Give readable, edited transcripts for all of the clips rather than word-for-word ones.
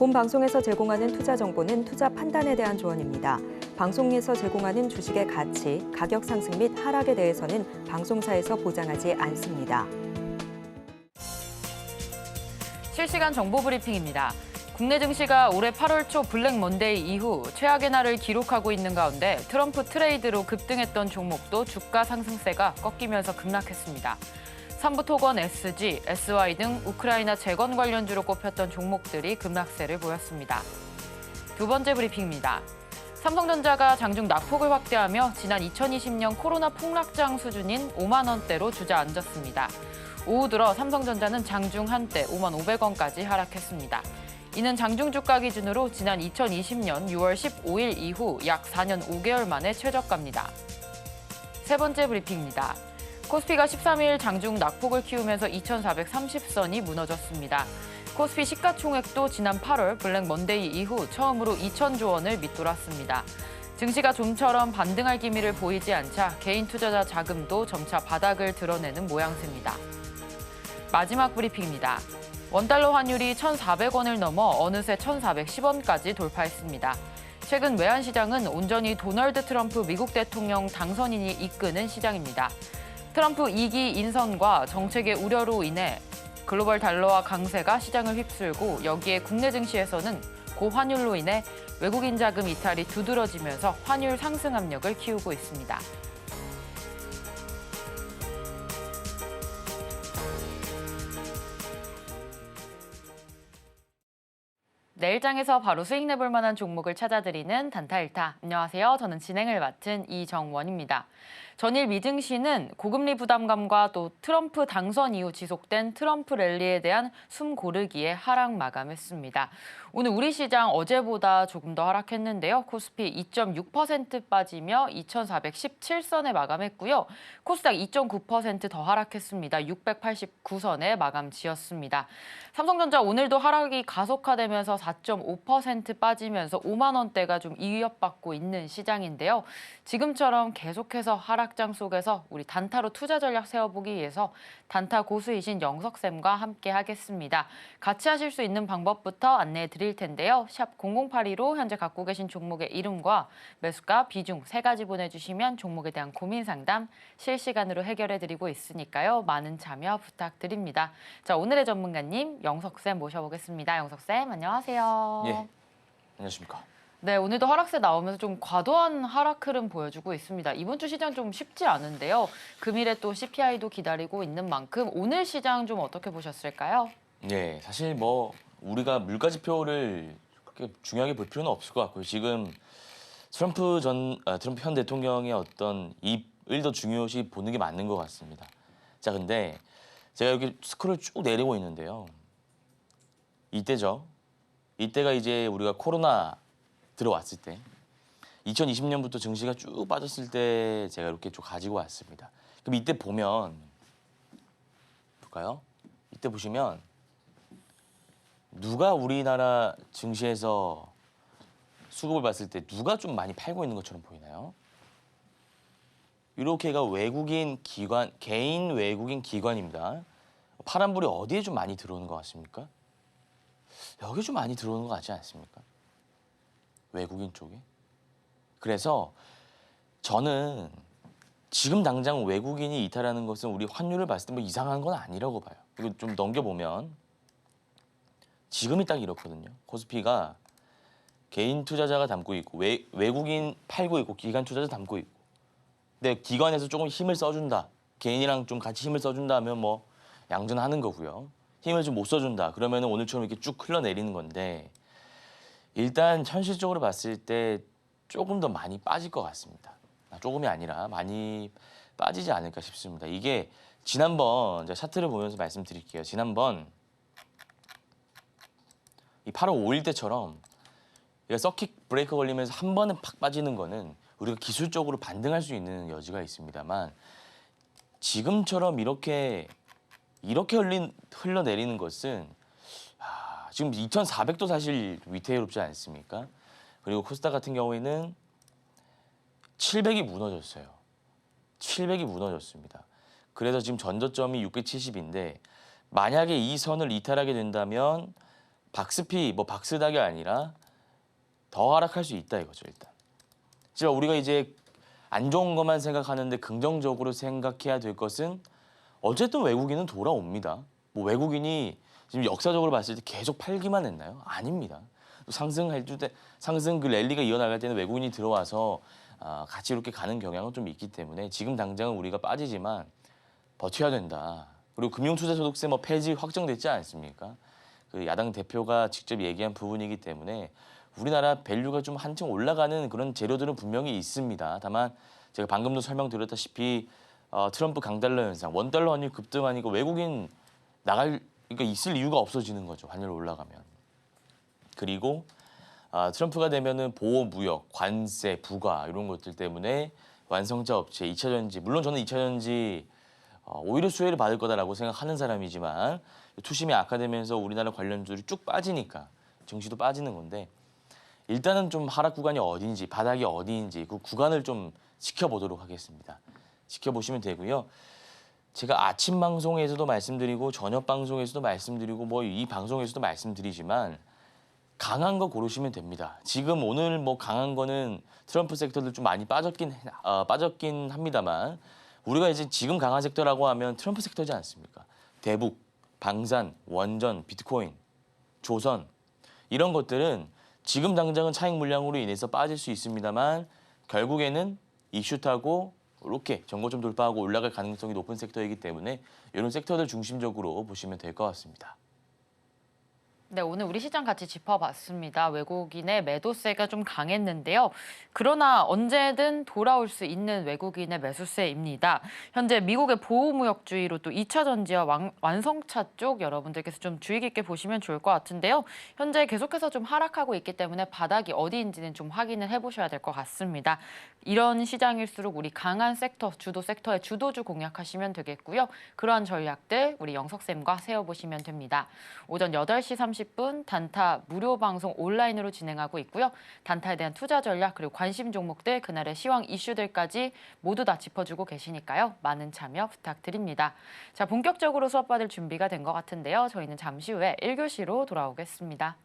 본 방송에서 제공하는 투자 정보는 투자 판단에 대한 조언입니다. 방송에서 제공하는 주식의 가치, 가격 상승 및 하락에 대해서는 방송사에서 보장하지 않습니다. 실시간 정보 브리핑입니다. 국내 증시가 올해 8월 초 블랙 먼데이 이후 최악의 날을 기록하고 있는 가운데 트럼프 트레이드로 급등했던 종목도 주가 상승세가 꺾이면서 급락했습니다. 삼부토건 SG, SY 등 우크라이나 재건 관련주로 꼽혔던 종목들이 급락세를 보였습니다. 두 번째 브리핑입니다. 삼성전자가 장중 낙폭을 확대하며 지난 2020년 코로나 폭락장 수준인 5만 원대로 주저앉았습니다. 오후 들어 삼성전자는 장중 한때 5만 500원까지 하락했습니다. 이는 장중 주가 기준으로 지난 2020년 6월 15일 이후 약 4년 5개월 만에 최저가입니다. 세 번째 브리핑입니다. 코스피가 13일 장중 낙폭을 키우면서 2,430선이 무너졌습니다. 코스피 시가총액도 지난 8월 블랙 먼데이 이후 처음으로 2,000조 원을 밑돌았습니다. 증시가 좀처럼 반등할 기미를 보이지 않자 개인 투자자 자금도 점차 바닥을 드러내는 모양새입니다. 마지막 브리핑입니다. 원달러 환율이 1,400원을 넘어 어느새 1,410원까지 돌파했습니다. 최근 외환시장은 온전히 도널드 트럼프 미국 대통령 당선인이 이끄는 시장입니다. 트럼프 2기 인선과 정책의 우려로 인해 글로벌 달러화 강세가 시장을 휩쓸고 여기에 국내 증시에서는 고환율로 인해 외국인 자금 이탈이 두드러지면서 환율 상승 압력을 키우고 있습니다. 내일장에서 바로 수익 내볼 만한 종목을 찾아드리는 단타일타. 안녕하세요. 저는 진행을 맡은 이정원입니다. 전일 미증시는 고금리 부담감과 또 트럼프 당선 이후 지속된 트럼프 랠리에 대한 숨 고르기에 하락 마감했습니다. 오늘 우리 시장 어제보다 조금 더 하락했는데요. 코스피 2.6% 빠지며 2,417선에 마감했고요. 코스닥 2.9% 더 하락했습니다. 689선에 마감 지었습니다. 삼성전자 오늘도 하락이 가속화되면서 4.5% 빠지면서 5만 원대가 좀 위협받고 있는 시장인데요. 지금처럼 계속해서 하락장 속에서 우리 단타로 투자 전략 세워보기 위해서 단타 고수이신 영석쌤과 함께 하겠습니다. 같이 하실 수 있는 방법부터 안내해 드릴 텐데요. 샵 0082로 현재 갖고 계신 종목의 이름과 매수가, 비중 3가지 보내주시면 종목에 대한 고민 상담 실시간으로 해결해 드리고 있으니까요. 많은 참여 부탁드립니다. 자, 오늘의 전문가님 영석쌤 모셔보겠습니다. 영석쌤 안녕하세요. 예, 안녕하십니까. 네, 오늘도 하락세 나오면서 좀 과도한 하락 흐름 보여주고 있습니다. 이번 주 시장 좀 쉽지 않은데요. 금일에 또 CPI도 기다리고 있는 만큼 오늘 시장 좀 어떻게 보셨을까요? 예, 사실 뭐 우리가 물가 지표를 그렇게 중요하게 볼 필요는 없을 것 같고요. 지금 트럼프 현 대통령의 어떤 입을 더 중요시 보는 게 맞는 것 같습니다. 자, 근데 제가 여기 스크롤 쭉 내리고 있는데요. 이때죠. 이때가 이제 우리가 코로나 들어왔을 때 2020년부터 증시가 쭉 빠졌을 때 제가 이렇게 쭉 가지고 왔습니다. 그럼 이때 보면 볼까요? 이때 보시면 누가 우리나라 증시에서 수급을 봤을 때 누가 좀 많이 팔고 있는 것처럼 보이나요? 이렇게가 외국인 기관, 개인 외국인 기관입니다. 파란불이 어디에 좀 많이 들어오는 것 같습니까? 여기 좀 많이 들어오는 것 같지 않습니까? 외국인 쪽에. 그래서 저는 지금 당장 외국인이 이탈하는 것은 우리 환율을 봤을 때 뭐 이상한 건 아니라고 봐요. 이거 좀 넘겨보면 지금이 딱 이렇거든요. 코스피가 개인 투자자가 담고 있고 외국인 팔고 있고 기관 투자자 담고 있고. 근데 기관에서 조금 힘을 써준다. 개인이랑 좀 같이 힘을 써준다 하면 뭐 양전하는 거고요. 힘을 좀 못 써준다. 그러면 오늘처럼 이렇게 쭉 흘러내리는 건데 일단 현실적으로 봤을 때 조금 더 많이 빠질 것 같습니다. 조금이 아니라 많이 빠지지 않을까 싶습니다. 이게 지난번 제가 차트를 보면서 말씀드릴게요. 지난번 이 8월 5일 때처럼 서킷 브레이크 걸리면서 한 번은 팍 빠지는 거는 우리가 기술적으로 반등할 수 있는 여지가 있습니다만 지금처럼 이렇게 흘러내리는 것은 지금 2,400도 사실 위태롭지 않습니까? 그리고 코스닥 같은 경우에는 700이 무너졌어요. 700이 무너졌습니다. 그래서 지금 전저점이 670인데 만약에 이 선을 이탈하게 된다면 박스피, 뭐 박스닥이 아니라 더 하락할 수 있다 이거죠, 일단. 하지만 우리가 이제 안 좋은 것만 생각하는데 긍정적으로 생각해야 될 것은 어쨌든 외국인은 돌아옵니다. 뭐 외국인이 지금 역사적으로 봤을 때 계속 팔기만 했나요? 아닙니다. 상승할 때 상승 그 랠리가 이어나갈 때는 외국인이 들어와서 같이 이렇게 가는 경향은 좀 있기 때문에 지금 당장은 우리가 빠지지만 버텨야 된다. 그리고 금융투자소득세 뭐 폐지 확정됐지 않습니까? 그 야당 대표가 직접 얘기한 부분이기 때문에 우리나라 밸류가 좀 한층 올라가는 그런 재료들은 분명히 있습니다. 다만 제가 방금도 설명드렸다시피 트럼프 강달러 현상, 원달러 환율 급등하니까 외국인 그러니까 있을 이유가 없어지는 거죠. 환율 올라가면. 그리고 트럼프가 되면은 보호 무역, 관세, 부가 이런 것들 때문에 완성차 업체, 2차 전지, 물론 저는 2차 전지 오히려 수혜를 받을 거다라고 생각하는 사람이지만 투심이 악화되면서 우리나라 관련주들이 쭉 빠지니까 증시도 빠지는 건데 일단은 좀 하락 구간이 어딘지, 바닥이 어디인지 그 구간을 좀 지켜보도록 하겠습니다. 지켜보시면 되고요. 제가 아침 방송에서도 말씀드리고 저녁 방송에서도 말씀드리고 뭐 이 방송에서도 말씀드리지만 강한 거 고르시면 됩니다. 지금 오늘 뭐 강한 거는 트럼프 섹터들 좀 많이 빠졌긴 합니다만 우리가 이제 지금 강한 섹터라고 하면 트럼프 섹터지 않습니까? 대북, 방산, 원전, 비트코인, 조선 이런 것들은 지금 당장은 차익 물량으로 인해서 빠질 수 있습니다만 결국에는 이슈 타고 이렇게 전고점 돌파하고 올라갈 가능성이 높은 섹터이기 때문에 이런 섹터들 중심적으로 보시면 될 것 같습니다. 네, 오늘 우리 시장 같이 짚어봤습니다. 외국인의 매도세가 좀 강했는데요. 그러나 언제든 돌아올 수 있는 외국인의 매수세입니다. 현재 미국의 보호무역주의로 또 2차 전지와 완성차 쪽 여러분들께서 좀 주의 깊게 보시면 좋을 것 같은데요. 현재 계속해서 좀 하락하고 있기 때문에 바닥이 어디인지는 좀 확인을 해보셔야 될 것 같습니다. 이런 시장일수록 우리 강한 섹터, 주도 섹터의 주도주 공략하시면 되겠고요. 그러한 전략들 우리 영석쌤과 세워보시면 됩니다. 오전 8시 30분 단타 무료 방송 온라인으로 진행하고 있고요. 단타에 대한 투자 전략 그리고 관심 종목들 그날의 시황 이슈들까지 모두 다 짚어주고 계시니까요. 많은 참여 부탁드립니다. 자, 본격적으로 수업 받을 준비가 된 것 같은데요. 저희는 잠시 후에 1교시로 돌아오겠습니다.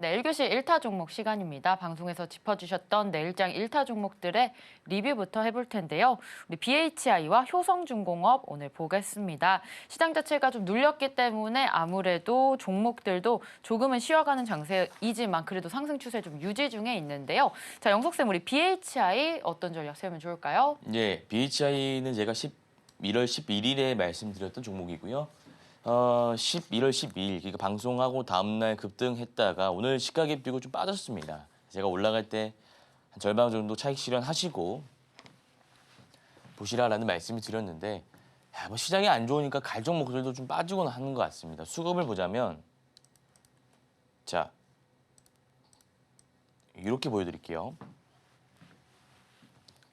네, 1교시 1타 종목 시간입니다. 방송에서 짚어주셨던 내일장 1타 종목들의 리뷰부터 해볼 텐데요. 우리 BHI와 효성중공업 오늘 보겠습니다. 시장 자체가 좀 눌렸기 때문에 아무래도 종목들도 조금은 쉬어가는 장세이지만 그래도 상승 추세 좀 유지 중에 있는데요. 자, 영석쌤 우리 BHI 어떤 전략 세우면 좋을까요? 예, BHI는 제가 11월 11일에 말씀드렸던 종목이고요. 11월 12일 그러니까 방송하고 다음날 급등했다가 오늘 시가갭 뛰고 좀 빠졌습니다. 제가 올라갈 때 한 절반 정도 차익 실현하시고 보시라라는 말씀을 드렸는데 뭐 시장이 안 좋으니까 갈 종목들도 좀 빠지곤 하는 것 같습니다. 수급을 보자면 자 이렇게 보여드릴게요.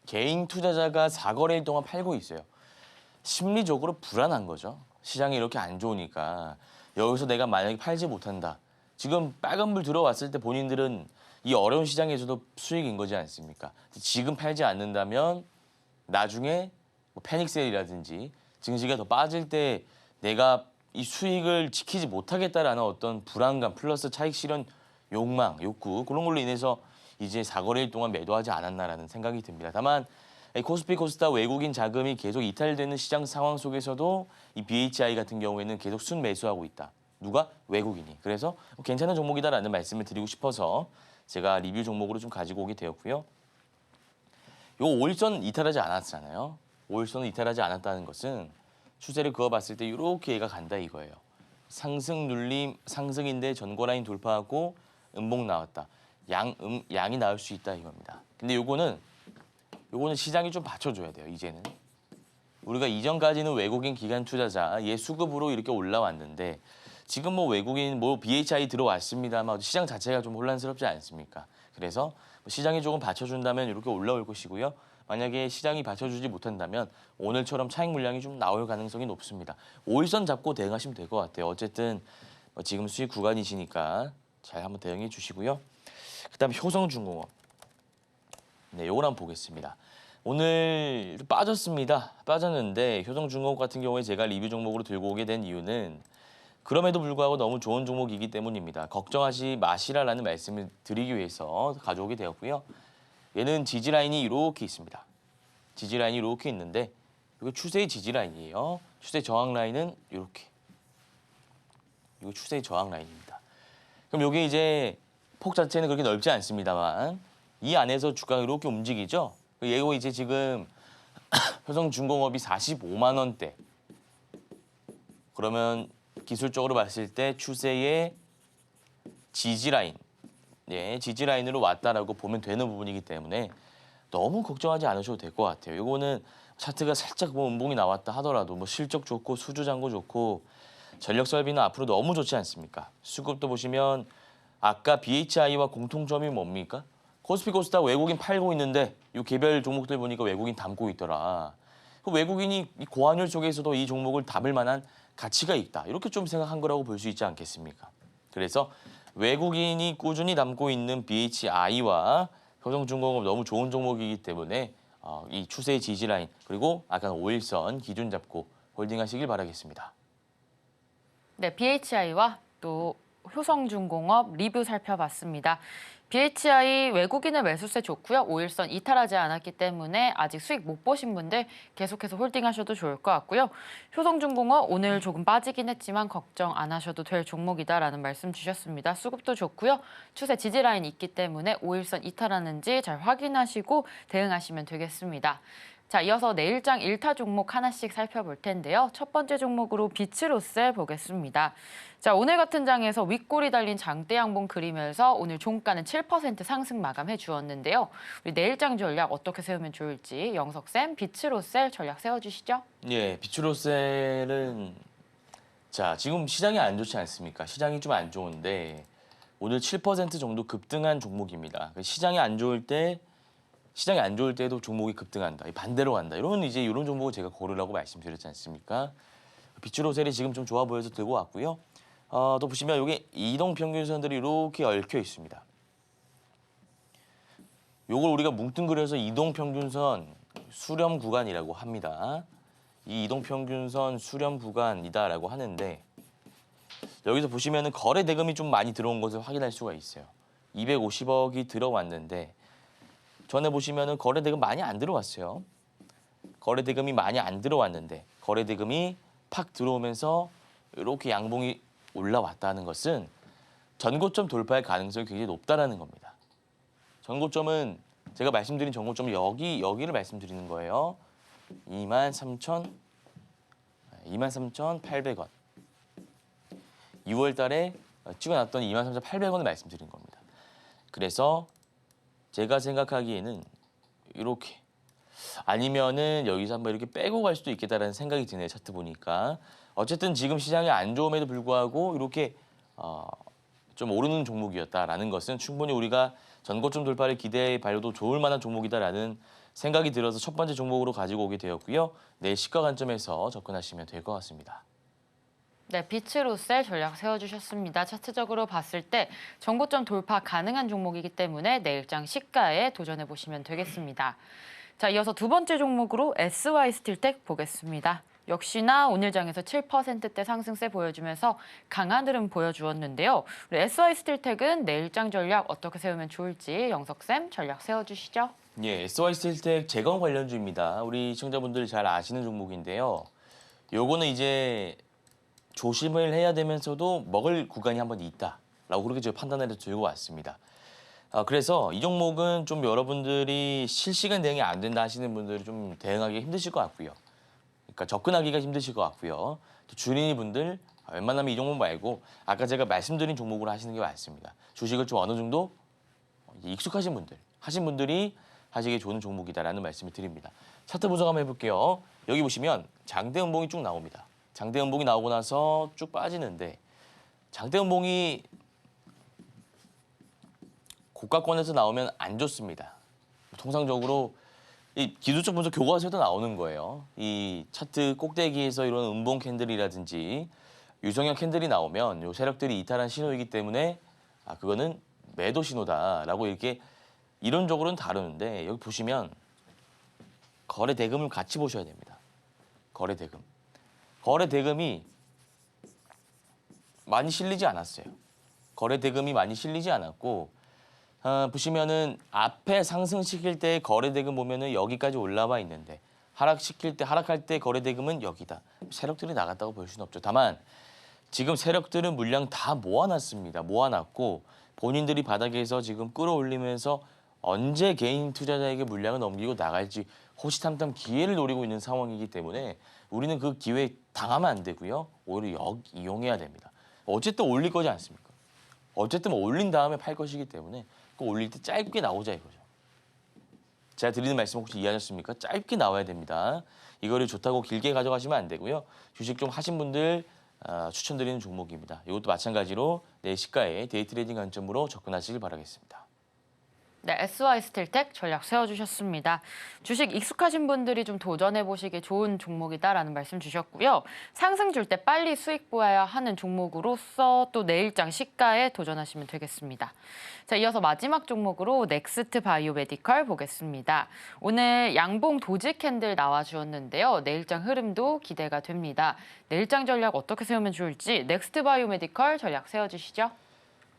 개인 투자자가 4거래일 동안 팔고 있어요. 심리적으로 불안한 거죠. 시장이 이렇게 안 좋으니까 여기서 내가 만약에 팔지 못한다. 지금 빨간불 들어왔을 때 본인들은 이 어려운 시장에서도 수익인 거지 않습니까? 지금 팔지 않는다면 나중에 뭐 패닉셀이라든지 증시가 더 빠질 때 내가 이 수익을 지키지 못하겠다라는 어떤 불안감 플러스 차익 실현 욕망, 욕구 그런 걸로 인해서 이제 4거래일 동안 매도하지 않았나라는 생각이 듭니다. 다만 코스피 코스닥 외국인 자금이 계속 이탈되는 시장 상황 속에서도 이 BHI 같은 경우에는 계속 순매수하고 있다. 누가? 외국인이. 그래서 괜찮은 종목이다라는 말씀을 드리고 싶어서 제가 리뷰 종목으로 좀 가지고 오게 되었고요. 요 5일선 이탈하지 않았잖아요. 5일선을 이탈하지 않았다는 것은 추세를 그어봤을 때 이렇게 얘가 간다 이거예요. 상승 눌림, 상승인데 전고라인 돌파하고 음봉 나왔다. 양이 나올 수 있다 이겁니다. 근데 요거는 시장이 좀 받쳐줘야 돼요. 이제는 우리가 이전까지는 외국인 기관 투자자 얘 수급으로 이렇게 올라왔는데 지금 뭐 외국인 뭐 BHI 들어왔습니다만 시장 자체가 좀 혼란스럽지 않습니까? 그래서 시장이 조금 받쳐준다면 이렇게 올라올 것이고요. 만약에 시장이 받쳐주지 못한다면 오늘처럼 차익 물량이 좀 나올 가능성이 높습니다. 5일선 잡고 대응하시면 될 것 같아요. 어쨌든 지금 수익 구간이시니까 잘 한번 대응해 주시고요. 그다음 효성중공업. 네, 요걸 한번 보겠습니다. 오늘 빠졌습니다. 빠졌는데 효성중공업 같은 경우에 제가 리뷰 종목으로 들고 오게 된 이유는 그럼에도 불구하고 너무 좋은 종목이기 때문입니다. 걱정하지 마시라라는 말씀을 드리기 위해서 가져오게 되었고요. 얘는 지지라인이 이렇게 있습니다. 지지라인이 이렇게 있는데 이거 추세의 지지라인이에요. 추세 저항 라인은 이렇게. 이거 추세의 저항 라인입니다. 그럼 이게 이제 폭 자체는 그렇게 넓지 않습니다만 이 안에서 주가가 이렇게 움직이죠. 얘가 이제 지금 효성중공업이 45만 원대. 그러면 기술적으로 봤을 때 추세의 지지라인, 예, 지지라인으로 왔다라고 보면 되는 부분이기 때문에 너무 걱정하지 않으셔도 될 것 같아요. 이거는 차트가 살짝 뭐 음봉이 나왔다 하더라도 뭐 실적 좋고 수주 잔고 좋고 전력 설비는 앞으로 너무 좋지 않습니까? 수급도 보시면 아까 BHI와 공통점이 뭡니까? 코스피 코스닥 외국인 팔고 있는데 이 개별 종목들 보니까 외국인 담고 있더라. 그 외국인이 이 고환율 속에서도 이 종목을 담을 만한 가치가 있다. 이렇게 좀 생각한 거라고 볼 수 있지 않겠습니까? 그래서 외국인이 꾸준히 담고 있는 BHI와 효성중공업 너무 좋은 종목이기 때문에 이 추세의 지지라인 그리고 아까 5일선 기준 잡고 홀딩하시길 바라겠습니다. 네, BHI와 또 효성중공업 리뷰 살펴봤습니다. BHI 외국인의 매수세 좋고요. 5일선 이탈하지 않았기 때문에 아직 수익 못 보신 분들 계속해서 홀딩하셔도 좋을 것 같고요. 효성중공업 오늘 조금 빠지긴 했지만 걱정 안 하셔도 될 종목이다라는 말씀 주셨습니다. 수급도 좋고요. 추세 지지라인 있기 때문에 5일선 이탈하는지 잘 확인하시고 대응하시면 되겠습니다. 자, 이어서 내일장 1타 종목 하나씩 살펴볼 텐데요. 첫 번째 종목으로 비츠로셀 보겠습니다. 자, 오늘 같은 장에서 윗골이 달린 장대 양봉 그리면서 오늘 종가는 7% 상승 마감해 주었는데요. 우리 내일장 전략 어떻게 세우면 좋을지 영석쌤 비츠로셀 전략 세워주시죠. 예, 비츠로셀은 자 지금 시장이 안 좋지 않습니까? 시장이 좀 안 좋은데 오늘 7% 정도 급등한 종목입니다. 시장이 안 좋을 때도 종목이 급등한다. 반대로 간다. 이런 종목을 제가 고르라고 말씀드렸지 않습니까? 비츠로셀이 지금 좀 좋아 보여서 들고 왔고요. 또 보시면 여기 이동 평균선들이 이렇게 얽혀 있습니다. 요걸 우리가 뭉뚱그려서 이동 평균선 수렴 구간이라고 합니다. 이 이동 평균선 수렴 구간이다라고 하는데 여기서 보시면은 거래 대금이 좀 많이 들어온 것을 확인할 수가 있어요. 250억이 들어왔는데 전에 보시면은 거래 대금 많이 안 들어왔어요. 거래 대금이 많이 안 들어왔는데 거래 대금이 팍 들어오면서 이렇게 양봉이 올라왔다는 것은 전고점 돌파의 가능성이 굉장히 높다라는 겁니다. 전고점은 제가 말씀드린 전고점은 여기를 말씀드리는 거예요. 23,800원. 6월 달에 찍어놨던 23,800원을 말씀드린 겁니다. 그래서 제가 생각하기에는 이렇게 아니면은 여기서 한번 이렇게 빼고 갈 수도 있겠다라는 생각이 드네요. 차트 보니까. 어쨌든 지금 시장이 안 좋음에도 불구하고 이렇게 좀 오르는 종목이었다라는 것은 충분히 우리가 전고점 돌파를 기대해 봐도 좋을 만한 종목이다라는 생각이 들어서 첫 번째 종목으로 가지고 오게 되었고요. 내일 시가 관점에서 접근하시면 될 것 같습니다. 네, 비츠로셀 전략 세워주셨습니다. 차트적으로 봤을 때 전고점 돌파 가능한 종목이기 때문에 내일장 시가에 도전해보시면 되겠습니다. 자, 이어서 두 번째 종목으로 SY스틸텍 보겠습니다. 역시나 오늘 장에서 7%대 상승세 보여주면서 강한 흐름 보여주었는데요. 우리 SY스틸텍은 내일장 전략 어떻게 세우면 좋을지 영석쌤 전략 세워주시죠. 예, SY스틸텍 재건 관련주입니다. 우리 시청자분들 잘 아시는 종목인데요. 요거는 이제 조심을 해야 되면서도 먹을 구간이 한 번 있다라고 그렇게 제가 판단을 해서 들고 왔습니다. 그래서 이 종목은 좀 여러분들이 실시간 대응이 안 된다 하시는 분들이 좀 대응하기 힘드실 것 같고요. 그러니까 접근하기가 힘드실 것 같고요. 또 주린이 분들 웬만하면 이 종목 말고 아까 제가 말씀드린 종목으로 하시는 게 맞습니다. 주식을 좀 어느 정도 익숙하신 분들, 하신 분들이 하시기 좋은 종목이다라는 말씀을 드립니다. 차트 분석 한번 해볼게요. 여기 보시면 장대 음봉이 쭉 나옵니다. 장대 음봉이 나오고 나서 쭉 빠지는데 장대 음봉이 고가권에서 나오면 안 좋습니다. 통상적으로 이 기술적 분석 교과서에도 나오는 거예요. 이 차트 꼭대기에서 이런 음봉 캔들이라든지 유성형 캔들이 나오면 요 세력들이 이탈한 신호이기 때문에 그거는 매도 신호다라고 이렇게 이론적으로는 다루는데 여기 보시면 거래 대금을 같이 보셔야 됩니다. 거래 대금. 거래 대금이 많이 실리지 않았어요. 거래 대금이 많이 실리지 않았고 보시면은 앞에 상승시킬 때 거래 대금 보면은 여기까지 올라와 있는데 하락할 때 거래 대금은 여기다. 세력들이 나갔다고 볼 수는 없죠. 다만 지금 세력들은 물량 다 모아놨습니다. 모아놨고 본인들이 바닥에서 지금 끌어올리면서 언제 개인 투자자에게 물량을 넘기고 나갈지 호시탐탐 기회를 노리고 있는 상황이기 때문에 우리는 그 기회에 당하면 안 되고요. 오히려 이용해야 됩니다. 어쨌든 올릴 거지 않습니까? 어쨌든 올린 다음에 팔 것이기 때문에 그 올릴 때 짧게 나오자 이거죠. 제가 드리는 말씀 혹시 이해하셨습니까? 짧게 나와야 됩니다. 이거를 좋다고 길게 가져가시면 안 되고요. 주식 좀 하신 분들 추천드리는 종목입니다. 이것도 마찬가지로 내 시가에 데이 트레이딩 관점으로 접근하시길 바라겠습니다. 네, SY 스틸텍 전략 세워주셨습니다. 주식 익숙하신 분들이 좀 도전해보시기 좋은 종목이다라는 말씀 주셨고요. 상승 줄 때 빨리 수익 보아야 하는 종목으로서 또 내일장 시가에 도전하시면 되겠습니다. 자, 이어서 마지막 종목으로 넥스트 바이오메디컬 보겠습니다. 오늘 양봉 도지 캔들 나와주었는데요. 내일장 흐름도 기대가 됩니다. 내일장 전략 어떻게 세우면 좋을지 넥스트 바이오메디컬 전략 세워주시죠.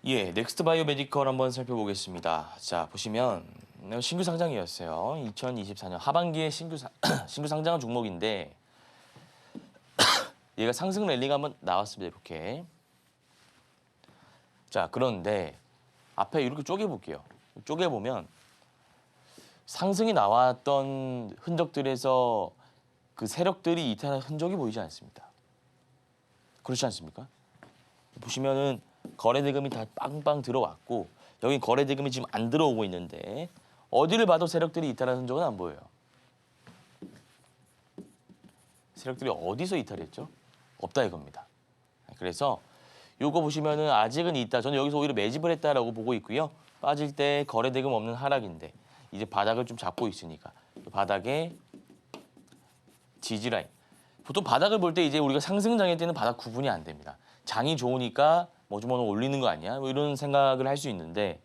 예, 넥스트 바이오메디컬 한번 살펴보겠습니다. 자, 보시면 신규 상장이었어요. 2024년 하반기에 신규 상장한 종목인데 얘가 상승 랠리가 한번 나왔습니다. 이렇게. 자, 그런데 앞에 이렇게 쪼개볼게요. 쪼개보면 상승이 나왔던 흔적들에서 그 세력들이 이탈한 흔적이 보이지 않습니다. 그렇지 않습니까? 보시면은 거래 대금이 다 빵빵 들어왔고 여기 거래 대금이 지금 안 들어오고 있는데 어디를 봐도 세력들이 이탈한 흔적은 안 보여요. 세력들이 어디서 이탈했죠? 없다 이겁니다. 그래서 요거 보시면은 아직은 있다. 저는 여기서 오히려 매집을 했다라고 보고 있고요. 빠질 때 거래 대금 없는 하락인데 이제 바닥을 좀 잡고 있으니까 바닥에 지지 라인. 보통 바닥을 볼 때 이제 우리가 상승장일 때는 바닥 구분이 안 됩니다. 장이 좋으니까 뭐 좀 올리는 거 아니야? 뭐 이런 생각을 할 수 있는데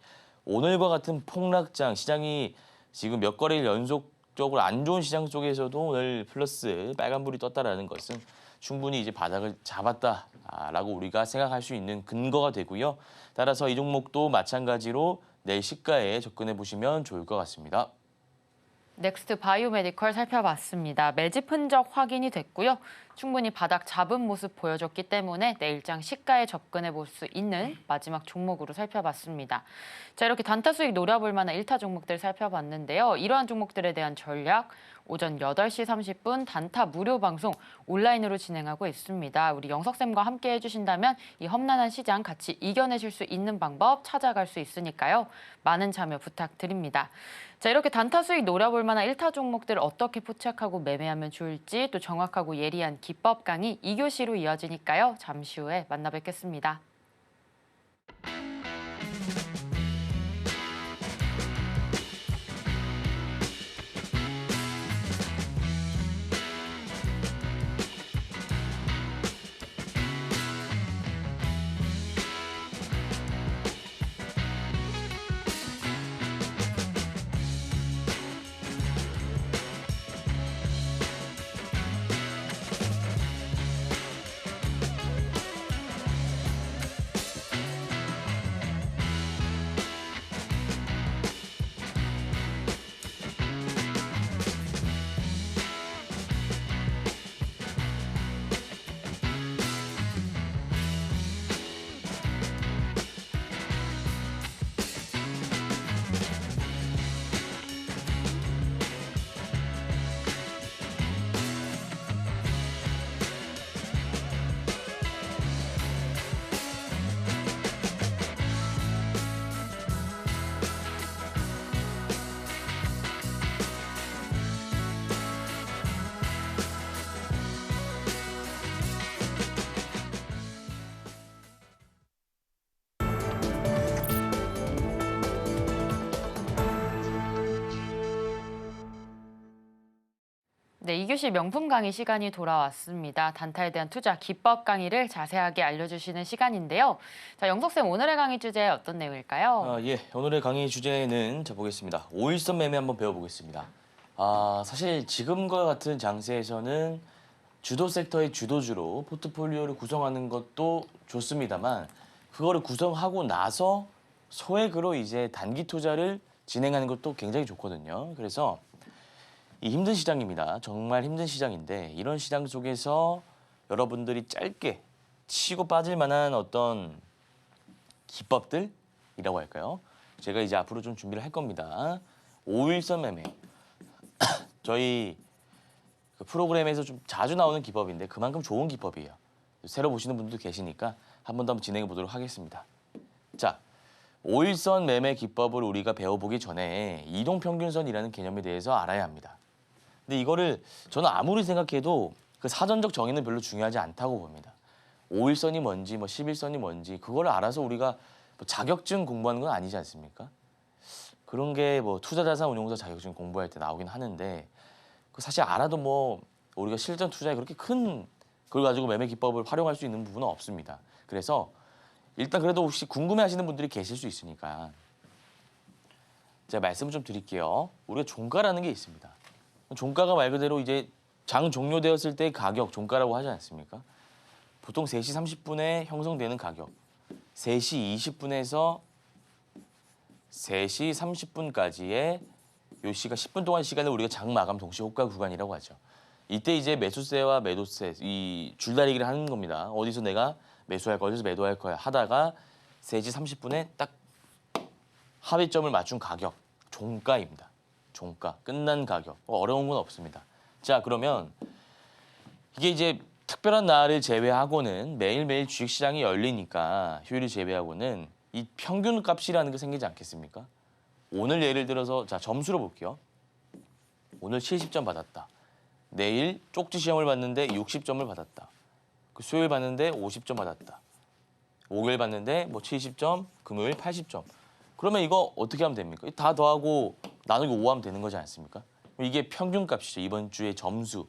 오늘과 같은 폭락장 시장이 지금 몇 거래일 연속적으로 안 좋은 시장 속에서도 오늘 플러스 빨간불이 떴다라는 것은 충분히 이제 바닥을 잡았다라고 우리가 생각할 수 있는 근거가 되고요. 따라서 이 종목도 마찬가지로 내일 시가에 접근해 보시면 좋을 것 같습니다. 넥스트 바이오메디컬 살펴봤습니다. 매집 흔적 확인이 됐고요. 충분히 바닥 잡은 모습 보여줬기 때문에 내일장 시가에 접근해 볼 수 있는 마지막 종목으로 살펴봤습니다. 자, 이렇게 단타 수익 노려볼 만한 1타 종목들 살펴봤는데요. 이러한 종목들에 대한 전략 오전 8시 30분 단타 무료 방송 온라인으로 진행하고 있습니다. 우리 영석쌤과 함께 해주신다면 이 험난한 시장 같이 이겨내실 수 있는 방법 찾아갈 수 있으니까요. 많은 참여 부탁드립니다. 자, 이렇게 단타 수익 노려볼 만한 1타 종목들을 어떻게 포착하고 매매하면 좋을지 또 정확하고 예리한 기법 강의 2교시로 이어지니까요. 잠시 후에 만나 뵙겠습니다. 네, 2교시 명품 강의 시간이 돌아왔습니다. 단타에 대한 투자 기법 강의를 자세하게 알려주시는 시간인데요. 자, 영석쌤 오늘의 강의 주제 어떤 내용일까요? 예, 오늘의 강의 주제는 자 보겠습니다. 5일선 매매 한번 배워보겠습니다. 사실 지금과 같은 장세에서는 주도 섹터의 주도주로 포트폴리오를 구성하는 것도 좋습니다만 그거를 구성하고 나서 소액으로 이제 단기 투자를 진행하는 것도 굉장히 좋거든요. 그래서 이 힘든 시장입니다. 정말 힘든 시장인데 이런 시장 속에서 여러분들이 짧게 치고 빠질 만한 어떤 기법들이라고 할까요? 제가 이제 앞으로 좀 준비를 할 겁니다. 5일선 매매. 저희 그 프로그램에서 좀 자주 나오는 기법인데 그만큼 좋은 기법이에요. 새로 보시는 분들도 계시니까 한 번 더 진행해 보도록 하겠습니다. 자, 5일선 매매 기법을 우리가 배워보기 전에 이동평균선이라는 개념에 대해서 알아야 합니다. 근데 이거를 저는 아무리 생각해도 그 사전적 정의는 별로 중요하지 않다고 봅니다. 5일선이 뭔지 뭐 10일선이 뭔지 그걸 알아서 우리가 뭐 자격증 공부하는 건 아니지 않습니까? 그런 게 뭐 투자자산 운용사 자격증 공부할 때 나오긴 하는데 그 사실 알아도 뭐 우리가 실전 투자에 그렇게 큰 그걸 가지고 매매 기법을 활용할 수 있는 부분은 없습니다. 그래서 일단 그래도 혹시 궁금해하시는 분들이 계실 수 있으니까 제가 말씀을 좀 드릴게요. 우리가 종가라는 게 있습니다. 종가가 말 그대로 이제 장 종료되었을 때의 가격 종가라고 하지 않습니까? 보통 3시 30분에 형성되는 가격 3시 20분에서 3시 30분까지의 요 시간 10분 동안 시간을 우리가 장 마감 동시 호가 구간이라고 하죠. 이때 이제 매수세와 매도세 이 줄다리기를 하는 겁니다. 어디서 내가 매수할 거야, 어디서 매도할 거야 하다가 3시 30분에 딱 합의점을 맞춘 가격 종가입니다. 종가 끝난 가격 어려운 건 없습니다. 자 그러면 이게 이제 특별한 날을 제외하고는 매일매일 주식시장이 열리니까 휴일을 제외하고는 이 평균 값이라는 게 생기지 않겠습니까? 오늘 예를 들어서 자 점수로 볼게요. 오늘 70점 받았다. 내일 쪽지 시험을 봤는데 60점을 받았다. 그 수요일 봤는데 50점 받았다. 목요일 봤는데 뭐 70점, 금요일 80점. 그러면 이거 어떻게 하면 됩니까? 다 더하고 나누기 5 하면 되는 거지 않습니까? 이게 평균 값이죠. 이번 주의 점수.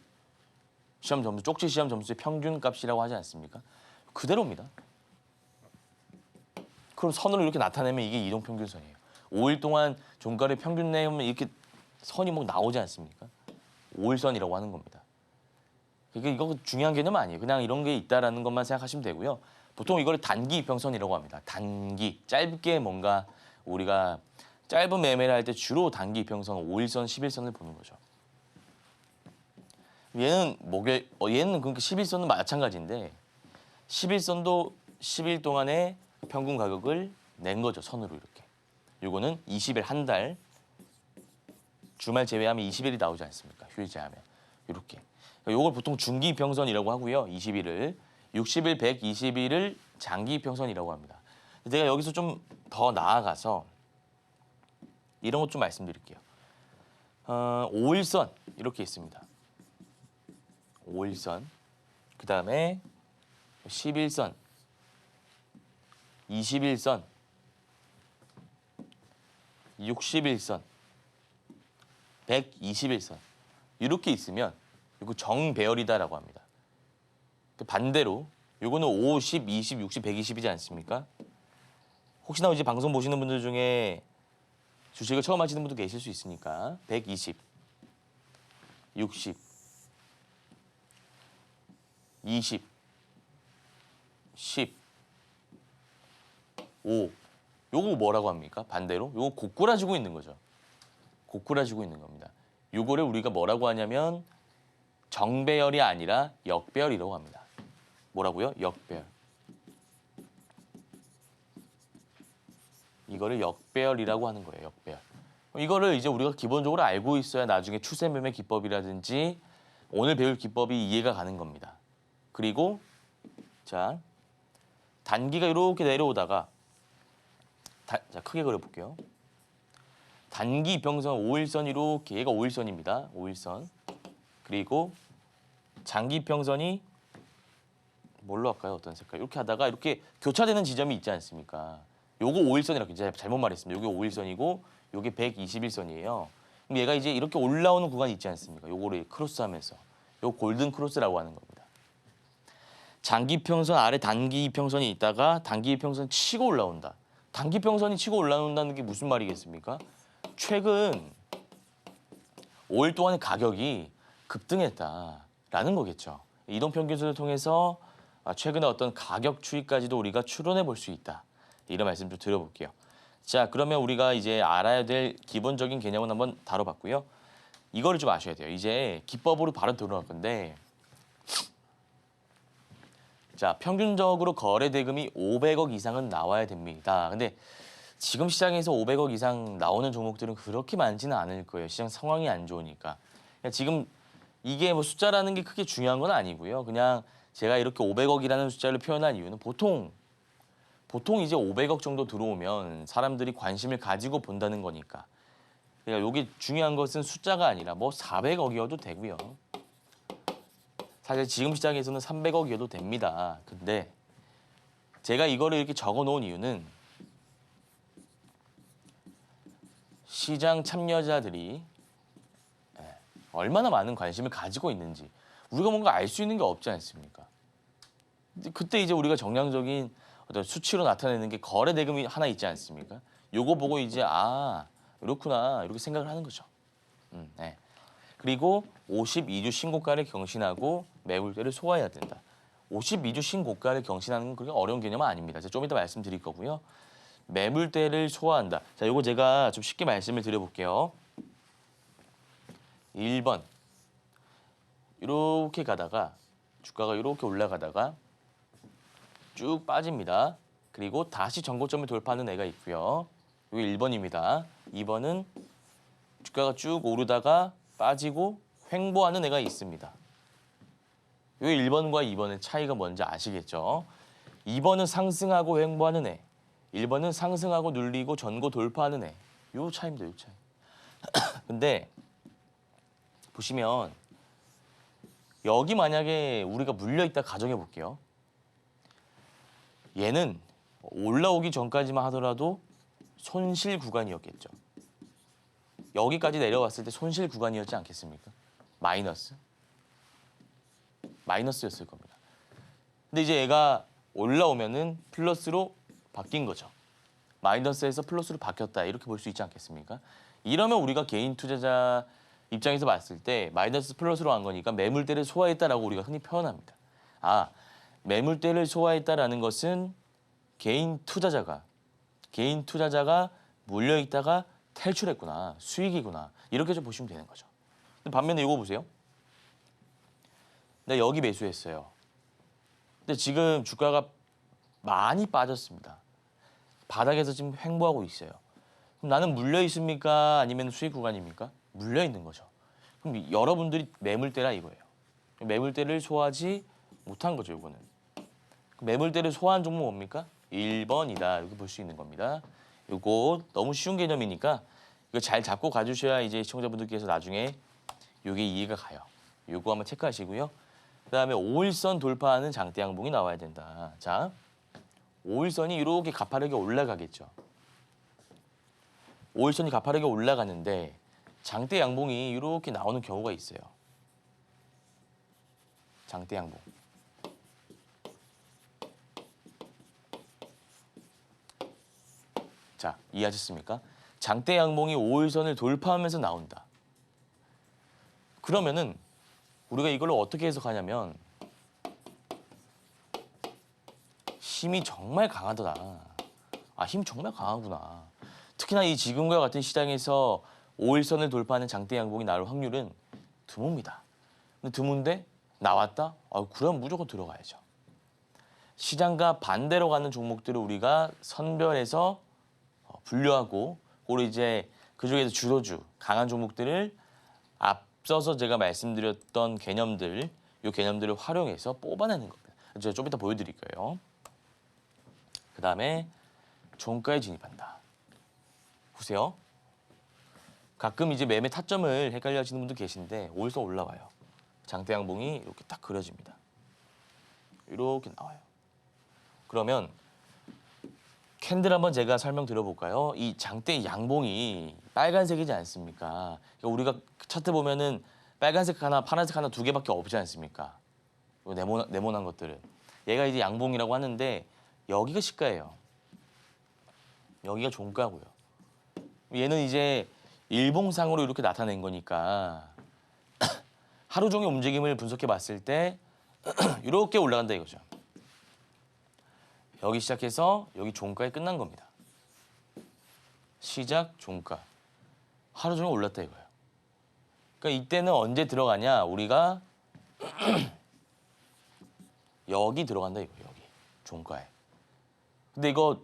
시험 점수, 쪽지 시험 점수의 평균 값이라고 하지 않습니까? 그대로입니다. 그럼 선으로 이렇게 나타내면 이게 이동평균선이에요. 5일 동안 종가를 평균 내면 이렇게 선이 뭐 나오지 않습니까? 5일선이라고 하는 겁니다. 이거 중요한 개념 아니에요. 그냥 이런 게 있다라는 것만 생각하시면 되고요. 보통 이걸 단기 이평선이라고 합니다. 단기, 짧게 뭔가 우리가 짧은 매매를 할 때 주로 단기 이평선 5일선, 10일선을 보는 거죠. 얘는 얘는 그러니까 11선은 마찬가지인데 11선도 10일 동안의 평균 가격을 낸 거죠. 선으로 이렇게. 요거는 20일 한 달 주말 제외하면 20일이 나오지 않습니까? 휴일 제외하면 이렇게. 요걸 보통 중기 이평선이라고 하고요. 20일을 60일, 120일을 장기 이평선이라고 합니다. 제가 여기서 좀 더 나아가서 이런 것 좀 말씀드릴게요. 5일선 이렇게 있습니다. 5일선, 그 다음에 11선, 21선, 60일선, 121선 이렇게 있으면 이거 정배열이다라고 합니다. 반대로 이거는 5, 10, 20, 60, 120이지 않습니까? 혹시나 이제 방송 보시는 분들 중에 주식을 처음 하시는 분도 계실 수 있으니까 120, 60, 20, 10, 5. 요거 뭐라고 합니까? 반대로 요거 고꾸라지고 있는 거죠. 고꾸라지고 있는 겁니다. 요거를 우리가 뭐라고 하냐면 정배열이 아니라 역배열이라고 합니다. 뭐라고요? 역배열. 이거를 역배열이라고 하는 거예요. 역배열. 이거를 이제 우리가 기본적으로 알고 있어야 나중에 추세 매매 기법이라든지 오늘 배울 기법이 이해가 가는 겁니다. 그리고 자 단기가 이렇게 내려오다가 자 크게 그려볼게요. 단기 이평선 5일선 이렇게 얘가 5일선입니다. 5일선. 그리고 장기 이평선이 뭘로 할까요? 어떤 색깔? 이렇게 하다가 이렇게 교차되는 지점이 있지 않습니까? 요거 5일선이라고 제가 잘못 말했습니다. 요게 5일선이고 요게 121선이에요. 그럼 얘가 이제 이렇게 올라오는 구간이 있지 않습니까? 요거를 크로스하면서 요 골든 크로스라고 하는 겁니다. 장기 이평선 아래 단기 이평선이 있다가 단기 이평선 치고 올라온다. 단기 이평선이 치고 올라온다는 게 무슨 말이겠습니까? 최근 5일 동안의 가격이 급등했다라는 거겠죠. 이동평균선을 통해서 최근에 어떤 가격 추이까지도 우리가 추론해 볼 수 있다. 이런 말씀 좀 드려볼게요. 자, 그러면 우리가 이제 알아야 될 기본적인 개념은 한번 다뤄봤고요. 이거를 좀 아셔야 돼요. 이제 기법으로 바로 들어갈 건데, 자, 평균적으로 거래 대금이 500억 이상은 나와야 됩니다. 근데 지금 시장에서 500억 이상 나오는 종목들은 그렇게 많지는 않을 거예요. 시장 상황이 안 좋으니까. 지금 이게 뭐 숫자라는 게 크게 중요한 건 아니고요. 그냥 제가 이렇게 500억이라는 숫자를 표현한 이유는 보통 이제 500억 정도 들어오면 사람들이 관심을 가지고 본다는 거니까. 그러니까 여기 중요한 것은 숫자가 아니라 뭐 400억이어도 되고요. 사실 지금 시장에서는 300억이어도 됩니다. 근데 제가 이거를 이렇게 적어 놓은 이유는 시장 참여자들이 얼마나 많은 관심을 가지고 있는지 우리가 뭔가 알 수 있는 게 없지 않습니까? 그때 이제 우리가 정량적인 어떤 수치로 나타내는 게 거래 대금이 하나 있지 않습니까? 요거 보고 이제 그렇구나 이렇게 생각을 하는 거죠. 네. 그리고 52주 신고가를 경신하고 매물대를 소화해야 된다. 52주 신고가를 경신하는 건 그렇게 어려운 개념은 아닙니다. 제가 좀 이따 말씀드릴 거고요. 매물대를 소화한다. 자, 요거 제가 좀 쉽게 말씀을 드려볼게요. 1번 이렇게 가다가 주가가 이렇게 올라가다가 쭉 빠집니다. 그리고 다시 전고점을 돌파하는 애가 있고요. 이게 1번입니다. 2번은 주가가 쭉 오르다가 빠지고 횡보하는 애가 있습니다. 이 1번과 2번의 차이가 뭔지 아시겠죠? 2번은 상승하고 횡보하는 애, 1번은 상승하고 눌리고 전고 돌파하는 애. 요 차이입니다. 요 차이. 근데 보시면 여기 만약에 우리가 물려있다 가정해 볼게요. 얘는 올라오기 전까지만 하더라도 손실 구간이었겠죠. 여기까지 내려왔을 때 손실 구간이었지 않겠습니까? 마이너스였을 겁니다. 근데 이제 얘가 올라오면은 플러스로 바뀐 거죠. 마이너스에서 플러스로 바뀌었다 이렇게 볼 수 있지 않겠습니까? 이러면 우리가 개인 투자자 입장에서 봤을 때 마이너스 플러스로 간 거니까 매물대를 소화했다라고 우리가 흔히 표현합니다. 매물대를 소화했다라는 것은 개인 투자자가 물려 있다가 탈출했구나, 수익이구나 이렇게 좀 보시면 되는 거죠. 근데 반면에 이거 보세요. 내가 여기 매수했어요. 근데 지금 주가가 많이 빠졌습니다. 바닥에서 지금 횡보하고 있어요. 그럼 나는 물려 있습니까? 아니면 수익 구간입니까? 물려 있는 거죠. 그럼 여러분들이 매물대라 이거예요. 매물대를 소화하지 못한 거죠, 이거는. 매물대를 소화한 종목 뭡니까? 1번이다. 이렇게 볼 수 있는 겁니다. 이거 너무 쉬운 개념이니까 이거 잘 잡고 가주셔야 이제 시청자분들께서 나중에 이게 이해가 가요. 이거 한번 체크하시고요. 그다음에 5일선 돌파하는 장대 양봉이 나와야 된다. 자, 5일선이 이렇게 가파르게 올라가겠죠. 5일선이 가파르게 올라가는데 장대 양봉이 이렇게 나오는 경우가 있어요. 장대 양봉. 자, 이해하셨습니까? 장대 양봉이 5일선을 돌파하면서 나온다. 그러면은 우리가 이걸 어떻게 해석하냐면 힘이 정말 강하더라. 힘 정말 강하구나. 특히나 이 지금과 같은 시장에서 5일선을 돌파하는 장대 양봉이 나올 확률은 드뭅니다. 근데 드문데 나왔다? 그럼 무조건 들어가야죠. 시장과 반대로 가는 종목들을 우리가 선별해서 분류하고 그리고 이제 그중에서 주도주, 강한 종목들을 앞서서 제가 말씀드렸던 개념들, 이 개념들을 활용해서 뽑아내는 겁니다. 제가 좀 이따 보여드릴 거예요. 그 다음에 종가에 진입한다. 보세요. 가끔 이제 매매 타점을 헷갈려 하시는 분도 계신데 5일선 올라와요. 장대 양봉이 이렇게 딱 그려집니다. 이렇게 나와요. 그러면 캔들 한번 제가 설명드려볼까요? 이 장대 양봉이 빨간색이지 않습니까? 그러니까 우리가 차트 보면은 빨간색 하나, 파란색 하나 두 개밖에 없지 않습니까? 네모난 것들은. 얘가 이제 양봉이라고 하는데 여기가 시가예요. 여기가 종가고요. 얘는 이제 일봉상으로 이렇게 나타낸 거니까 하루 종일 움직임을 분석해 봤을 때 이렇게 올라간다 이거죠. 여기 시작해서 여기 종가에 끝난 겁니다. 시작, 종가. 하루 종일 올랐다 이거예요. 그러니까 이때는 언제 들어가냐? 우리가 여기 들어간다 이거예요. 여기 종가에. 근데 이거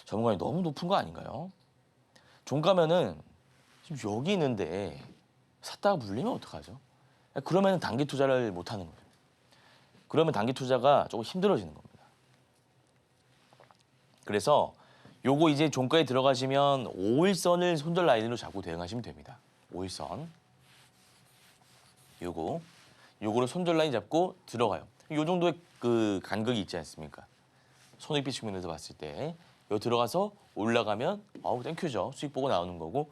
전문가님 너무 높은 거 아닌가요? 종가면은 지금 여기 있는데 샀다가 물리면 어떡하죠? 그러면 단기 투자를 못 하는 거예요. 그러면 단기 투자가 조금 힘들어지는 겁니다. 그래서 요거 이제 종가에 들어가시면 5일선을 손절 라인으로 잡고 대응하시면 됩니다. 5일선. 요거를 손절 라인 잡고 들어가요. 요 정도의 그 간극이 있지 않습니까? 손익비 측면에서 봤을 때. 여기 들어가서 올라가면 아우 땡큐죠. 수익 보고 나오는 거고.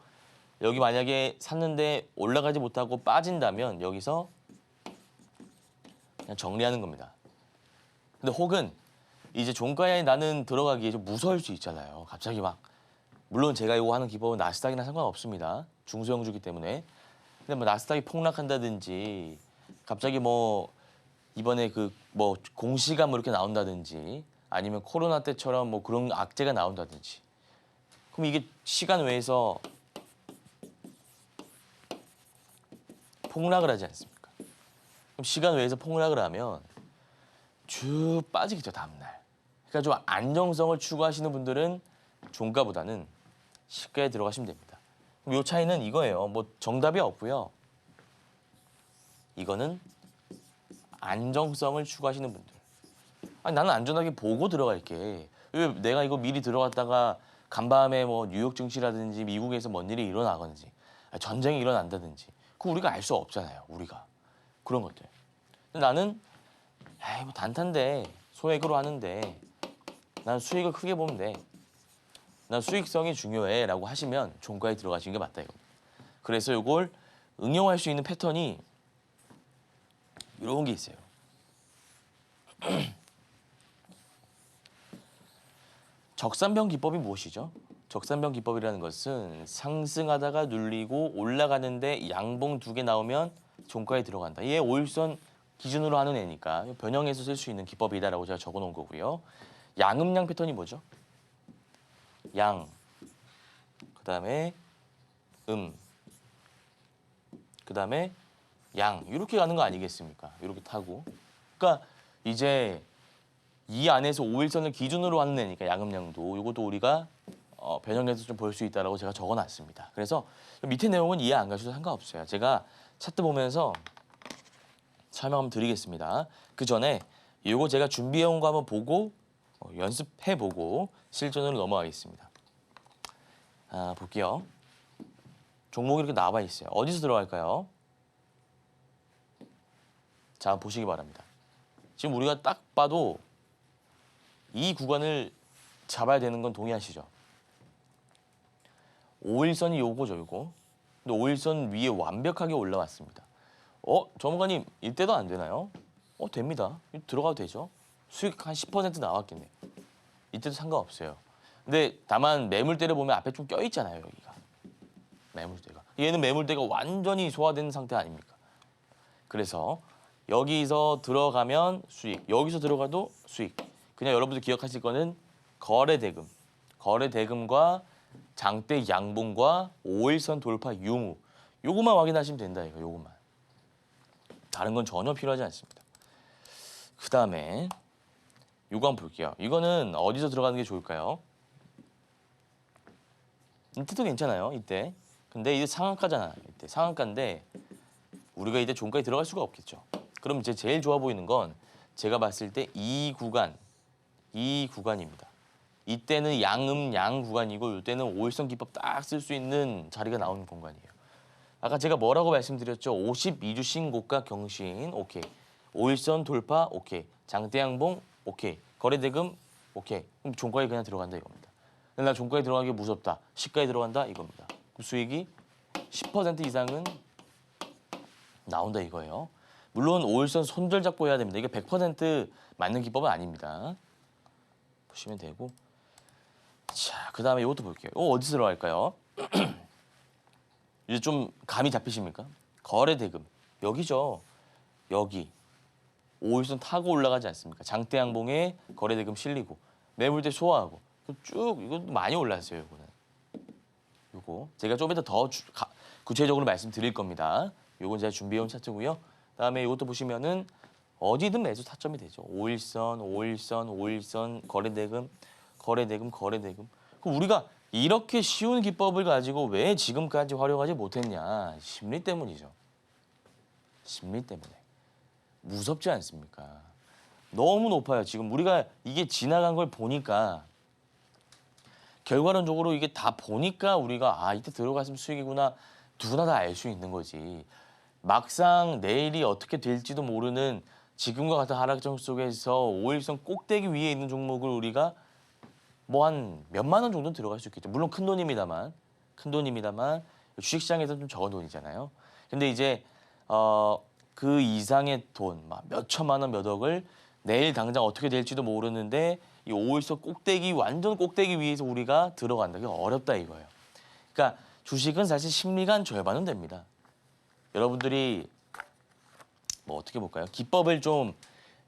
여기 만약에 샀는데 올라가지 못하고 빠진다면 여기서 그냥 정리하는 겁니다. 근데 혹은 이제 종가에 나는 들어가기에 좀 무서울 수 있잖아요. 갑자기 막 물론 제가 이거 하는 기법은 나스닥이나 상관없습니다. 중소형주기 때문에. 근데 뭐 나스닥이 폭락한다든지 갑자기 뭐 이번에 그 뭐 공시가 뭐 이렇게 나온다든지 아니면 코로나 때처럼 뭐 그런 악재가 나온다든지 그럼 이게 시간 외에서 폭락을 하지 않습니까? 그럼 시간 외에서 폭락을 하면 쭉 빠지겠죠, 다음날. 그러니까 좀 안정성을 추구하시는 분들은 종가보다는 시가에 들어가시면 됩니다. 그럼 이 차이는 이거예요. 뭐 정답이 없고요. 이거는 안정성을 추구하시는 분들. 아니, 나는 안전하게 보고 들어갈게. 왜 내가 이거 미리 들어갔다가 간밤에 뭐 뉴욕 증시라든지 미국에서 뭔 일이 일어나든지 전쟁이 일어난다든지 그거 우리가 알 수 없잖아요. 우리가. 그런 것들. 근데 나는 에이 뭐 단타인데 소액으로 하는데 난 수익을 크게 보면 돼. 난 수익성이 중요해 라고 하시면 종가에 들어가시는 게 맞다 이겁니다. 그래서 이걸 응용할 수 있는 패턴이 이런 게 있어요. 적산병 기법이 무엇이죠? 적산병 기법이라는 것은 상승하다가 눌리고 올라가는데 양봉 2개 나오면 종가에 들어간다. 얘 5일선 기준으로 하는 애니까 변형해서 쓸 수 있는 기법이다라고 제가 적어놓은 거고요. 양음양 패턴이 뭐죠? 양, 그 다음에 그 다음에 양 이렇게 가는 거 아니겠습니까? 이렇게 타고. 그러니까 이제 이 안에서 5일선을 기준으로 하는 애니까 양음양도 이것도 우리가 변형해서 좀 볼 수 있다라고 제가 적어놨습니다. 그래서 밑에 내용은 이해 안 가셔도 상관없어요. 제가 차트 보면서 설명 한번 드리겠습니다. 그 전에 이거 제가 준비해온 거 한번 보고 연습해보고 실전으로 넘어가겠습니다. 볼게요. 종목이 이렇게 나와 있어요. 어디서 들어갈까요? 자, 보시기 바랍니다. 지금 우리가 딱 봐도 이 구간을 잡아야 되는 건 동의하시죠? 5일선이 요거죠, 요거. 근데 5일선 위에 완벽하게 올라왔습니다. 전문가님, 이때도 안 되나요? 됩니다. 들어가도 되죠. 수익 한 10% 나왔겠네. 이때도 상관없어요. 근데 다만 매물대를 보면 앞에 좀 껴있잖아요, 여기가. 매물대가. 얘는 매물대가 완전히 소화된 상태 아닙니까? 그래서 여기서 들어가면 수익, 여기서 들어가도 수익. 그냥 여러분들 기억하실 거는 거래대금. 거래대금과 장대 양봉과 5일선 돌파 유무. 요것만 확인하시면 된다, 이거. 요것만. 다른 건 전혀 필요하지 않습니다. 그 다음에 요거 한번 볼게요. 이거는 어디서 들어가는 게 좋을까요? 이때도 괜찮아요, 이때. 근데 이게 상한가잖아요, 이때. 상한가인데 우리가 이때 종가에 들어갈 수가 없겠죠. 그럼 이제 제일 좋아 보이는 건 제가 봤을 때 이 구간입니다. 이때는 양음양 구간이고 이때는 5일선 기법 딱 쓸 수 있는 자리가 나오는 공간이에요. 아까 제가 뭐라고 말씀드렸죠? 52주 신고가 경신 오케이. 5일선 돌파 오케이. 장대 양봉 오케이. 거래대금 오케이. 그럼 종가에 그냥 들어간다 이겁니다. 근데 나 종가에 들어가기 무섭다. 시가에 들어간다 이겁니다. 그럼 수익이 10% 이상은 나온다 이거예요. 물론 5일선 손절 잡고 해야 됩니다. 이게 100% 맞는 기법은 아닙니다. 보시면 되고. 자, 그 다음에 이것도 볼게요. 어디서 들어갈까요? 이제 좀 감이 잡히십니까? 거래 대금 여기죠. 여기 5일선 타고 올라가지 않습니까? 장대양봉에 거래 대금 실리고 매물대 소화하고 쭉 이거 많이 올랐어요. 이거는. 요거 제가 좀 이따 더 구체적으로 말씀드릴 겁니다. 요건 제가 준비해온 차트고요. 그다음에 이것도 보시면은 어디든 매수 타점이 되죠. 5일선, 5일선, 5일선, 거래대금, 거래대금, 거래대금. 그럼 우리가 이렇게 쉬운 기법을 가지고 왜 지금까지 활용하지 못했냐? 심리 때문이죠. 심리 때문에. 무섭지 않습니까? 너무 높아요. 지금 우리가 이게 지나간 걸 보니까 결과론적으로 이게 다 보니까 우리가 아 이때 들어갔으면 수익이구나 누구나 다 알 수 있는 거지. 막상 내일이 어떻게 될지도 모르는 지금과 같은 하락장 속에서 5일선 꼭대기 위에 있는 종목을 우리가 뭐 한 몇만 원 정도는 들어갈 수 있겠죠. 물론 큰 돈입니다만 주식시장에서는 좀 적은 돈이잖아요. 근데 이제 그 이상의 돈, 막 몇 천만 원, 몇 억을 내일 당장 어떻게 될지도 모르는데 이 5일선 꼭대기 완전 꼭대기 위에서 우리가 들어간다. 이게 어렵다 이거예요. 그러니까 주식은 사실 심리가 한 절반은 됩니다. 여러분들이 뭐 어떻게 볼까요? 기법을 좀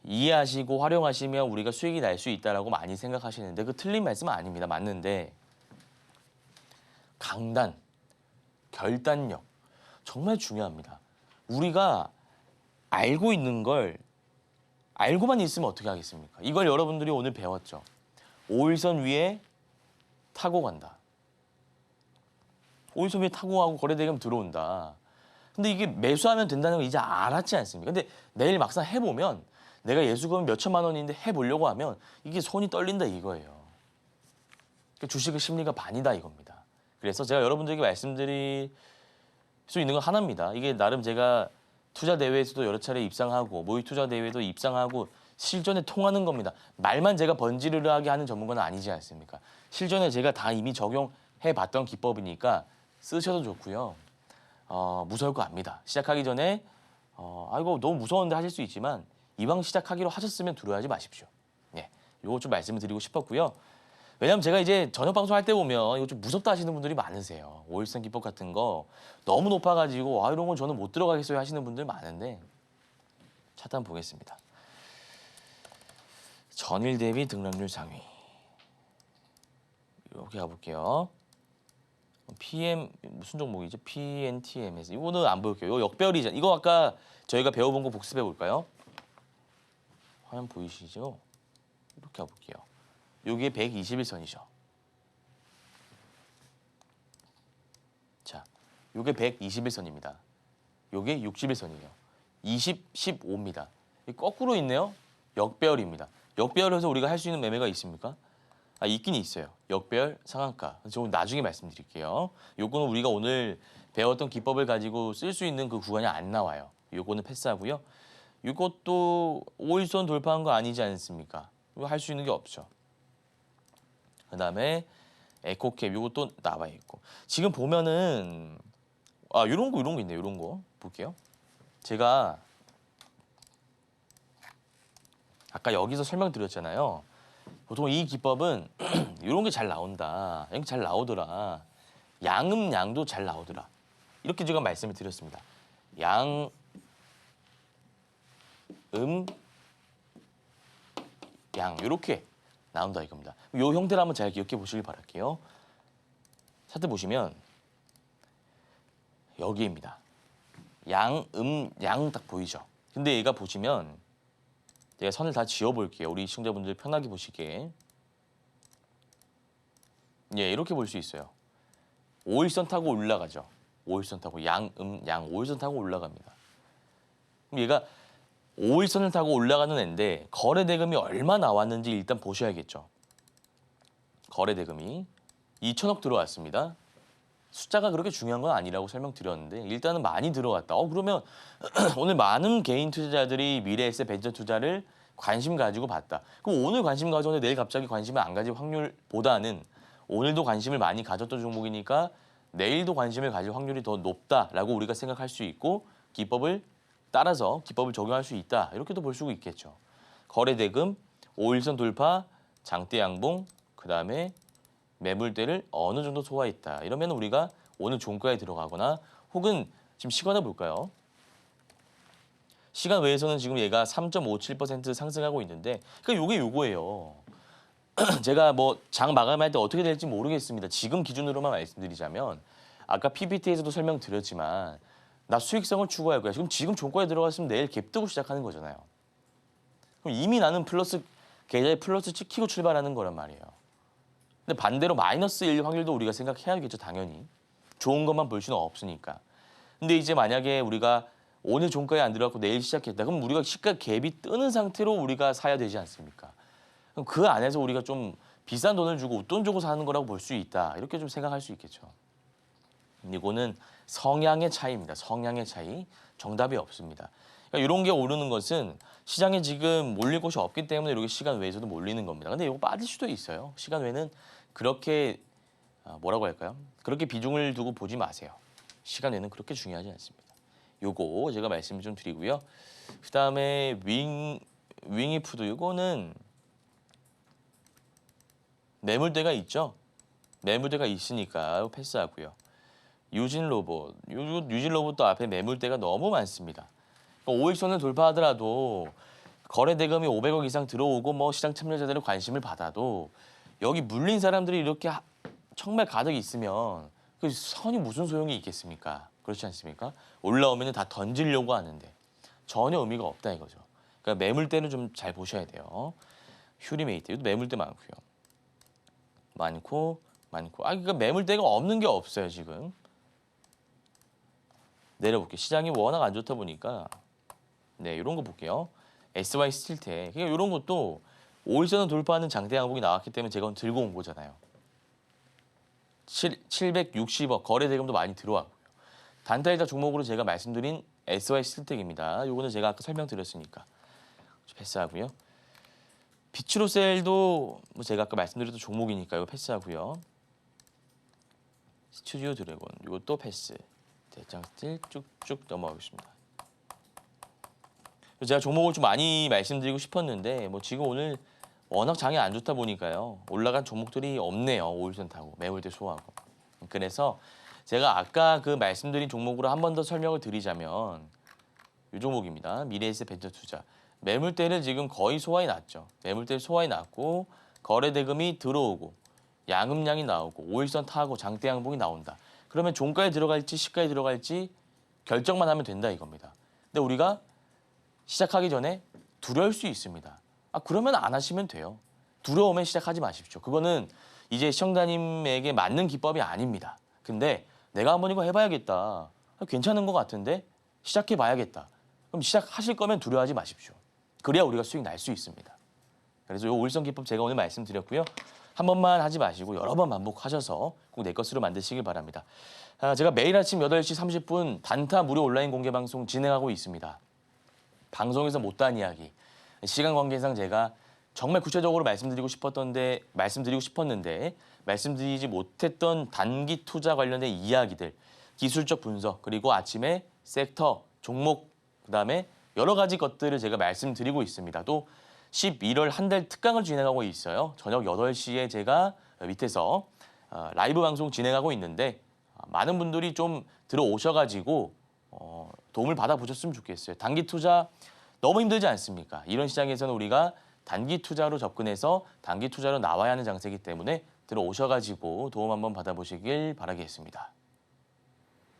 이해하시고 활용하시면 우리가 수익이 날 수 있다라고 많이 생각하시는데 그 틀린 말씀은 아닙니다. 맞는데 강단, 결단력 정말 중요합니다. 우리가 알고 있는 걸 알고만 있으면 어떻게 하겠습니까? 이걸 여러분들이 오늘 배웠죠. 5일선 위에 타고 간다. 5일선 위에 타고 가고 거래대금 들어온다. 근데 이게 매수하면 된다는 걸 이제 알았지 않습니까? 근데 내일 막상 해보면 내가 예수금은 몇 천만 원인데 해보려고 하면 이게 손이 떨린다 이거예요. 그러니까 주식의 심리가 반이다 이겁니다. 그래서 제가 여러분들에게 말씀드릴 수 있는 건 하나입니다. 이게 나름 제가 투자 대회에서도 여러 차례 입상하고 모의 투자 대회도 입상하고 실전에 통하는 겁니다. 말만 제가 번지르르하게 하는 전문가는 아니지 않습니까? 실전에 제가 다 이미 적용해봤던 기법이니까 쓰셔도 좋고요. 무서울 거 압니다. 시작하기 전에 아이고 너무 무서운데 하실 수 있지만 이왕 시작하기로 하셨으면 두려워하지 마십시오. 예, 요거 좀 말씀을 드리고 싶었고요. 왜냐하면 제가 이제 저녁 방송할 때 보면 이거 좀 무섭다 하시는 분들이 많으세요. 5일선 기법 같은 거 너무 높아가지고 이런 건 저는 못 들어가겠어요 하시는 분들 많은데 차트 한번 보겠습니다. 전일 대비 등락률 상위 이렇게 가볼게요. PM 무슨 종목이죠? PNTMS 이거는 안 볼게요. 이거 역별이잖아요. 이거 아까 저희가 배워본 거 복습해 볼까요? 화면 보이시죠? 이렇게 가볼게요. 여기에 121선이죠. 자, 요게 121선입니다. 요게 61선이에요. 20, 15입니다. 거꾸로 있네요. 역배열입니다. 역배열에서 우리가 할 수 있는 매매가 있습니까? 있긴 있어요. 역배열, 상한가. 저 나중에 말씀드릴게요. 요거는 우리가 오늘 배웠던 기법을 가지고 쓸 수 있는 그 구간이 안 나와요. 요거는 패스하고요. 이것도 5일선 돌파한 거 아니지 않습니까? 이거 할 수 있는 게 없죠. 그다음에 에코캡 이것도 나와 있고 지금 보면은 이런 거 있네요. 이런 거 볼게요. 제가 아까 여기서 설명드렸잖아요. 보통 이 기법은 이런 게 잘 나온다. 이렇게 잘 나오더라. 양도 잘 나오더라. 이렇게 제가 말씀을 드렸습니다. 양 이렇게 나온다 이겁니다. 이 형태를 한번 잘 기억해 보시길 바랄게요. 차트 보시면 여기입니다. 양 딱 보이죠? 근데 얘가 보시면 제가 선을 다 지워볼게요. 우리 시청자분들 편하게 보시게. 예, 이렇게 볼 수 있어요. 5일선 타고 올라가죠. 5일선 타고 양 5일선 타고 올라갑니다. 그럼 얘가 5일선을 타고 올라가는 애인데 거래 대금이 얼마 나왔는지 일단 보셔야겠죠. 거래 대금이 2천억 들어왔습니다. 숫자가 그렇게 중요한 건 아니라고 설명드렸는데 일단은 많이 들어갔다. 그러면 오늘 많은 개인 투자자들이 미래에셋 벤처 투자를 관심 가지고 봤다. 그럼 오늘 관심 가졌는데 내일 갑자기 관심을 안 가질 확률보다는 오늘도 관심을 많이 가졌던 종목이니까 내일도 관심을 가질 확률이 더 높다라고 우리가 생각할 수 있고 기법을 따라서 기법을 적용할 수 있다. 이렇게도 볼 수 있겠죠. 거래 대금, 5일선 돌파, 장대 양봉, 그다음에 매물대를 어느 정도 소화했다. 이러면 우리가 오늘 종가에 들어가거나 혹은 지금 시간을 볼까요? 시간 외에서는 지금 얘가 3.57% 상승하고 있는데 그러니까 요게 요거예요. 제가 뭐 장 마감할 때 어떻게 될지 모르겠습니다. 지금 기준으로만 말씀드리자면 아까 PPT에서도 설명드렸지만 나 수익성을 추구할 거야. 지금 종가에 들어갔으면 내일 갭 뜨고 시작하는 거잖아요. 그럼 이미 나는 플러스 계좌에 플러스 찍히고 출발하는 거란 말이에요. 근데 반대로 마이너스일 확률도 우리가 생각해야겠죠, 당연히. 좋은 것만 볼 수는 없으니까. 근데 이제 만약에 우리가 오늘 종가에 안 들어갔고 내일 시작했다. 그럼 우리가 시가 갭이 뜨는 상태로 우리가 사야 되지 않습니까? 그럼 그 안에서 우리가 좀 비싼 돈을 주고 웃돈 주고 사는 거라고 볼 수 있다. 이렇게 좀 생각할 수 있겠죠. 이거는 성향의 차이입니다. 성향의 차이. 정답이 없습니다. 그러니까 이런 게 오르는 것은 시장에 지금 몰릴 곳이 없기 때문에 이렇게 시간 외에서도 몰리는 겁니다. 근데 이거 빠질 수도 있어요. 시간 외에는 그렇게 뭐라고 할까요? 그렇게 비중을 두고 보지 마세요. 시간 외에는 그렇게 중요하지 않습니다. 요거 제가 말씀 좀 드리고요. 그다음에 윙이푸드 이거는 매물대가 있죠. 매물대가 있으니까 패스하고요. 유진 로봇도 앞에 매물대가 너무 많습니다. 그러니까 5일선을 돌파하더라도 거래 대금이 500억 이상 들어오고 뭐 시장 참여자들의 관심을 받아도 여기 물린 사람들이 이렇게 정말 가득 있으면 그 선이 무슨 소용이 있겠습니까? 그렇지 않습니까? 올라오면 다 던지려고 하는데 전혀 의미가 없다 이거죠. 그러니까 매물대는 좀 잘 보셔야 돼요. 휴리메이트 이것도 매물대 많고. 그러니까 매물대가 없는 게 없어요 지금. 내려볼게요. 시장이 워낙 안 좋다 보니까 네 이런 거 볼게요. SY 스틸테 그러니까 이런 것도 5일선을 돌파하는 장대 항목이 나왔기 때문에 제가 들고 온 거잖아요. 760억 거래 대금도 많이 들어왔고요. 단타이자 종목으로 제가 말씀드린 SY 스틸텍입니다. 요거는 제가 아까 설명드렸으니까 패스하고요. 비추로셀도 뭐 제가 아까 말씀드렸던 종목이니까요. 패스하고요. 스튜디오 드래곤 이것도 패스. 대장 스틸 쭉쭉 넘어가겠습니다. 제가 종목을 좀 많이 말씀드리고 싶었는데 뭐 지금 오늘 워낙 장이 안 좋다 보니까요. 올라간 종목들이 없네요. 5일선 타고 매물대 소화하고. 그래서 제가 아까 그 말씀드린 종목으로 한 번 더 설명을 드리자면 이 종목입니다. 미래에셋 벤처투자. 매물대를 지금 거의 소화해 놨죠. 매물대 소화해 놨고 거래 대금이 들어오고 양음량이 나오고 5일선 타고 장대 양봉이 나온다. 그러면 종가에 들어갈지 시가에 들어갈지 결정만 하면 된다 이겁니다. 근데 우리가 시작하기 전에 두려울 수 있습니다. 그러면 안 하시면 돼요. 두려우면 시작하지 마십시오. 그거는 이제 시청자님에게 맞는 기법이 아닙니다. 근데 내가 한번 이거 해봐야겠다. 괜찮은 것 같은데 시작해봐야겠다. 그럼 시작하실 거면 두려워하지 마십시오. 그래야 우리가 수익 날 수 있습니다. 그래서 이 5일선 기법 제가 오늘 말씀드렸고요. 한 번만 하지 마시고 여러 번 반복하셔서 꼭 내 것으로 만드시길 바랍니다. 제가 매일 아침 8시 30분 단타 무료 온라인 공개 방송 진행하고 있습니다. 방송에서 못다한 이야기. 시간 관계상 제가 정말 구체적으로 말씀드리고 싶었는데 말씀드리지 못했던 단기 투자 관련된 이야기들, 기술적 분석, 그리고 아침에 섹터, 종목, 그다음에 여러 가지 것들을 제가 말씀드리고 있습니다. 또 11월 한 달 특강을 진행하고 있어요. 저녁 8시에 제가 밑에서 라이브 방송 진행하고 있는데 많은 분들이 좀 들어오셔가지고 도움을 받아보셨으면 좋겠어요. 단기 투자 너무 힘들지 않습니까? 이런 시장에서는 우리가 단기 투자로 접근해서 단기 투자로 나와야 하는 장세이기 때문에 들어오셔가지고 도움 한번 받아보시길 바라겠습니다.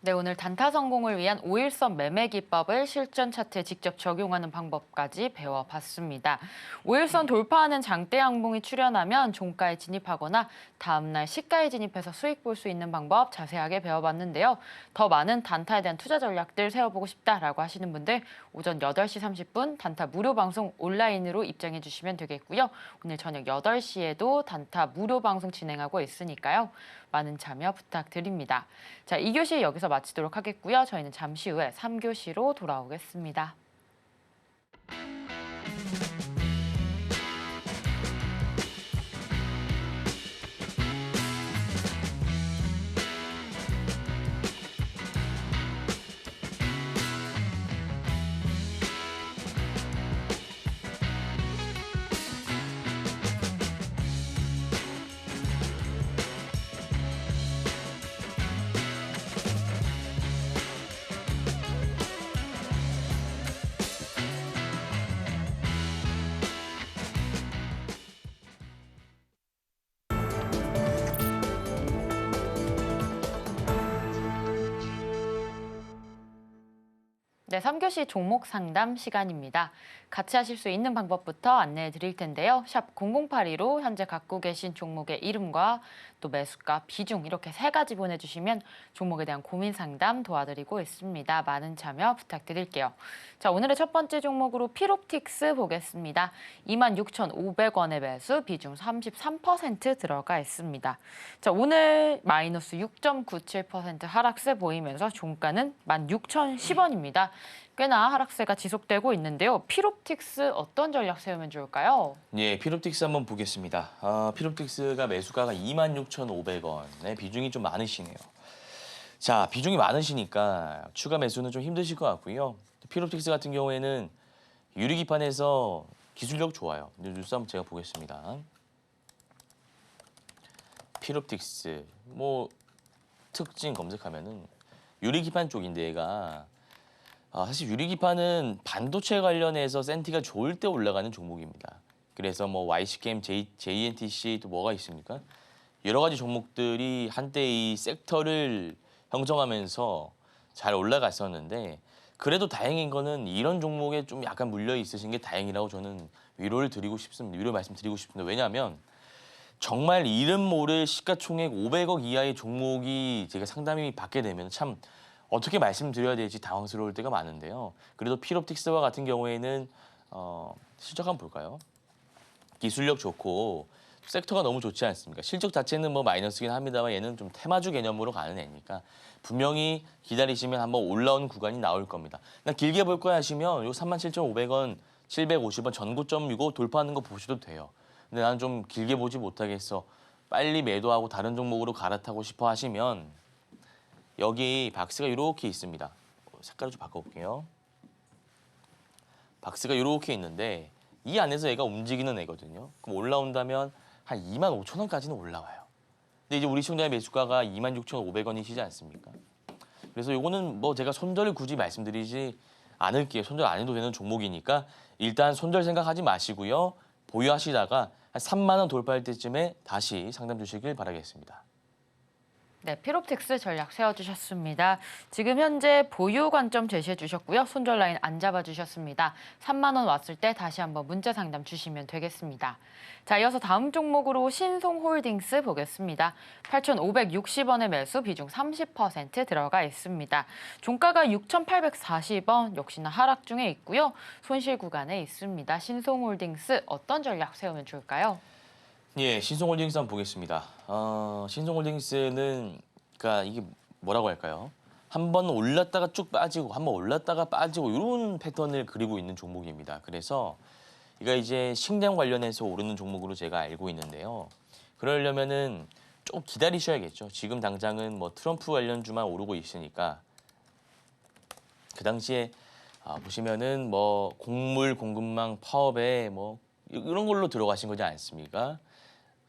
네, 오늘 단타 성공을 위한 5일선 매매 기법을 실전 차트에 직접 적용하는 방법까지 배워봤습니다. 5일선 돌파하는 장대 양봉이 출현하면 종가에 진입하거나 다음날 시가에 진입해서 수익 볼 수 있는 방법 자세하게 배워봤는데요. 더 많은 단타에 대한 투자 전략들 세워보고 싶다라고 하시는 분들 오전 8시 30분 단타 무료 방송 온라인으로 입장해 주시면 되겠고요. 오늘 저녁 8시에도 단타 무료 방송 진행하고 있으니까요. 많은 참여 부탁드립니다. 자, 2교시 여기서 마치도록 하겠고요. 저희는 잠시 후에 3교시로 돌아오겠습니다. 네, 3교시 종목 상담 시간입니다. 같이 하실 수 있는 방법부터 안내해 드릴 텐데요. 샵 0082로 현재 갖고 계신 종목의 이름과 또 매수가, 비중 이렇게 3가지 보내주시면 종목에 대한 고민 상담 도와드리고 있습니다. 많은 참여 부탁드릴게요. 자, 오늘의 첫 번째 종목으로 필옵틱스 보겠습니다. 26,500원의 매수, 비중 33% 들어가 있습니다. 자, 오늘 마이너스 6.97% 하락세 보이면서 종가는 16,010원입니다. 꽤나 하락세가 지속되고 있는데요. 필옵틱스 어떤 전략 세우면 좋을까요? 예, 필옵틱스 한번 보겠습니다. 필옵틱스가 매수가가 26,500원의 비중이 좀 많으시네요. 자, 비중이 많으시니까 추가 매수는 좀 힘드실 것 같고요. 필옵틱스 같은 경우에는 유리기판에서 기술력 좋아요. 뉴스 한번 제가 보겠습니다. 필옵틱스 뭐 특징 검색하면은 유리기판 쪽인데 얘가 사실 유리기판은 반도체 관련해서 센티가 좋을 때 올라가는 종목입니다. 그래서 뭐 YC캠, JNTC 또 뭐가 있습니까? 여러 가지 종목들이 한때 이 섹터를 형성하면서 잘 올라갔었는데 그래도 다행인 거는 이런 종목에 좀 약간 물려 있으신 게 다행이라고 저는 위로를 드리고 싶습니다. 위로 말씀드리고 싶습니다. 왜냐하면 정말 이름 모를 시가총액 500억 이하의 종목이 제가 상담이 받게 되면 참 어떻게 말씀드려야 될지 당황스러울 때가 많은데요. 그래도 필옵틱스와 같은 경우에는 실적 한번 볼까요? 기술력 좋고 섹터가 너무 좋지 않습니까? 실적 자체는 뭐 마이너스긴 합니다만 얘는 좀 테마주 개념으로 가는 애니까 분명히 기다리시면 한번 올라온 구간이 나올 겁니다. 나 길게 볼 거야 하시면 요 37,500원, 750원 전고점 이거 돌파하는 거 보셔도 돼요. 근데 나는 좀 길게 보지 못하겠어. 빨리 매도하고 다른 종목으로 갈아타고 싶어 하시면 여기 박스가 이렇게 있습니다. 색깔을 좀 바꿔볼게요. 박스가 이렇게 있는데 이 안에서 얘가 움직이는 애거든요. 그럼 올라온다면 한 25,000원까지는 올라와요. 근데 이제 우리 시청자의 매수가가 26,500원이시지 않습니까? 그래서 요거는 뭐 제가 손절을 굳이 말씀드리지 않을게요. 손절 안 해도 되는 종목이니까 일단 손절 생각하지 마시고요. 보유하시다가 한 3만 원 돌파할 때쯤에 다시 상담 주시길 바라겠습니다. 네, 필옵틱스 전략 세워주셨습니다. 지금 현재 보유 관점 제시해 주셨고요. 손절 라인 안 잡아주셨습니다. 3만 원 왔을 때 다시 한번 문자 상담 주시면 되겠습니다. 자, 이어서 다음 종목으로 신송홀딩스 보겠습니다. 8,560원의 매수, 비중 30% 들어가 있습니다. 종가가 6,840원, 역시나 하락 중에 있고요. 손실 구간에 있습니다. 신송홀딩스 어떤 전략 세우면 좋을까요? 예, 신송홀딩스 한번 보겠습니다. 신송홀딩스는 그러니까 이게 뭐라고 할까요? 한번 올랐다가 쭉 빠지고 한번 올랐다가 빠지고 이런 패턴을 그리고 있는 종목입니다. 그래서 이가 이제 식량 관련해서 오르는 종목으로 제가 알고 있는데요. 그러려면은 좀 기다리셔야겠죠. 지금 당장은 뭐 트럼프 관련주만 오르고 있으니까 그 당시에 보시면은 뭐 곡물 공급망 파업에 뭐 이런 걸로 들어가신 거지 않습니까?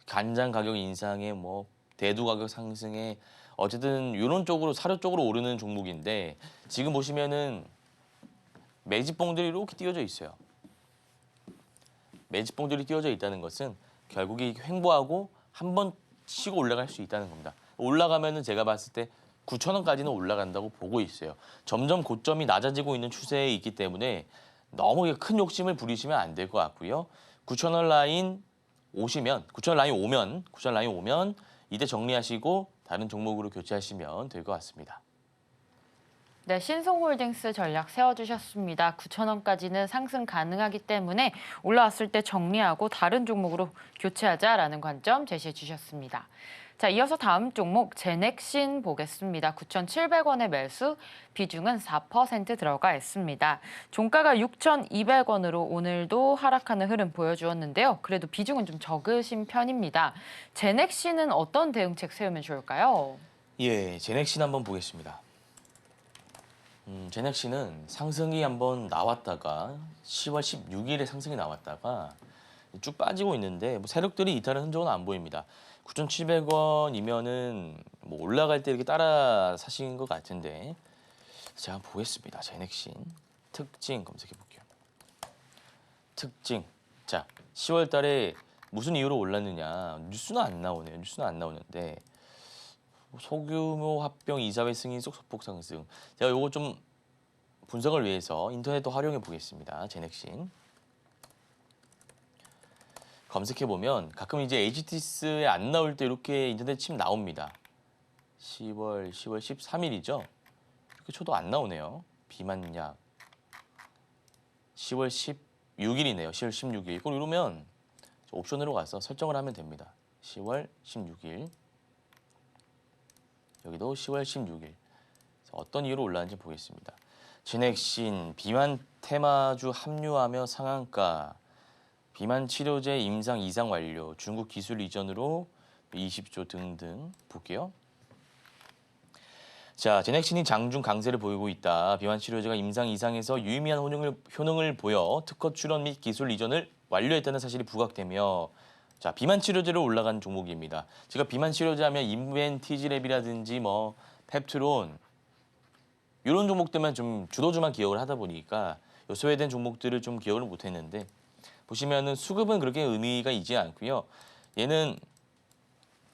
간장 가격 인상에 뭐 대두 가격 상승에 어쨌든 이런 쪽으로 사료 쪽으로 오르는 종목인데 지금 보시면은 매집봉들이 이렇게 띄어져 있어요. 매집봉들이 띄어져 있다는 것은 결국 이 횡보하고 한 번 치고 올라갈 수 있다는 겁니다. 올라가면은 제가 봤을 때 9,000원까지는 올라간다고 보고 있어요. 점점 고점이 낮아지고 있는 추세에 있기 때문에 너무 큰 욕심을 부리시면 안 될 것 같고요. 9,000원 라인 오시면 9,000원 라인 오면 이때 정리하시고 다른 종목으로 교체하시면 될 것 같습니다. 네, 신송홀딩스 전략 세워주셨습니다. 9,000원까지는 상승 가능하기 때문에 올라왔을 때 정리하고 다른 종목으로 교체하자라는 관점 제시해 주셨습니다. 자, 이어서 다음 종목 제넥신 보겠습니다. 9,700원의 매수, 비중은 4% 들어가 있습니다. 종가가 6,200원으로 오늘도 하락하는 흐름 보여주었는데요. 그래도 비중은 좀 적으신 편입니다. 제넥신은 어떤 대응책 세우면 좋을까요? 예, 제넥신 한번 보겠습니다. 제넥신은 상승이 한번 나왔다가 10월 16일에 상승이 나왔다가 쭉 빠지고 있는데 뭐 세력들이 이탈한 흔적은 안 보입니다. 9,700원이면은 뭐 올라갈 때 이렇게 따라 사신 것 같은데 제가 한번 보겠습니다. 제넥신 특징 검색해 볼게요. 특징. 자, 10월 달에 무슨 이유로 올랐느냐. 뉴스는 안 나오네요. 뉴스는 안 나오는데 소규모 합병 이사회 승인 속 소폭 상승. 제가 요거 좀 분석을 위해서 인터넷도 활용해 보겠습니다. 제넥신. 검색해 보면 가끔 이제 HTS에 안 나올 때 이렇게 인터넷 치면 나옵니다. 10월 13일이죠. 이렇게 쳐도 안 나오네요. 비만약 10월 16일이네요. 10월 16일. 그걸 누르면 옵션으로 가서 설정을 하면 됩니다. 10월 16일. 여기도 10월 16일. 어떤 이유로 올라왔는지 보겠습니다. 진액신, 비만 테마주 합류하며 상한가, 비만 치료제 임상 이상 완료, 중국 기술 이전으로 20조 등등 볼게요. 자, 제넥신이 장중 강세를 보이고 있다. 비만 치료제가 임상 이상에서 유의미한 효능을 보여 특허 출원 및 기술 이전을 완료했다는 사실이 부각되며 자, 비만 치료제로 올라간 종목입니다. 제가 비만 치료제 하면 인벤티지랩이라든지 뭐 펩트론 이런 종목들만 좀 주도주만 기억을 하다 보니까 요 소외된 종목들을 좀 기억을 못했는데 보시면은 수급은 그렇게 의미가 있지 않고요. 얘는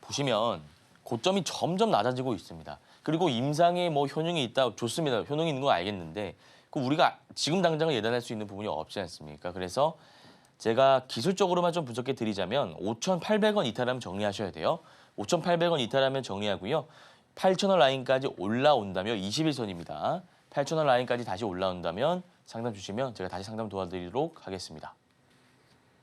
보시면 고점이 점점 낮아지고 있습니다. 그리고 임상에 뭐 효능이 있다 좋습니다. 효능이 있는 거 알겠는데 그 우리가 지금 당장은 예단할 수 있는 부분이 없지 않습니까? 그래서 제가 기술적으로만 좀 분석해 드리자면 5,800원 이탈하면 정리하셔야 돼요. 5,800원 이탈하면 정리하고요. 8,000원 라인까지 올라온다면 21선입니다. 8,000원 라인까지 다시 올라온다면 상담 주시면 제가 다시 상담 도와드리도록 하겠습니다.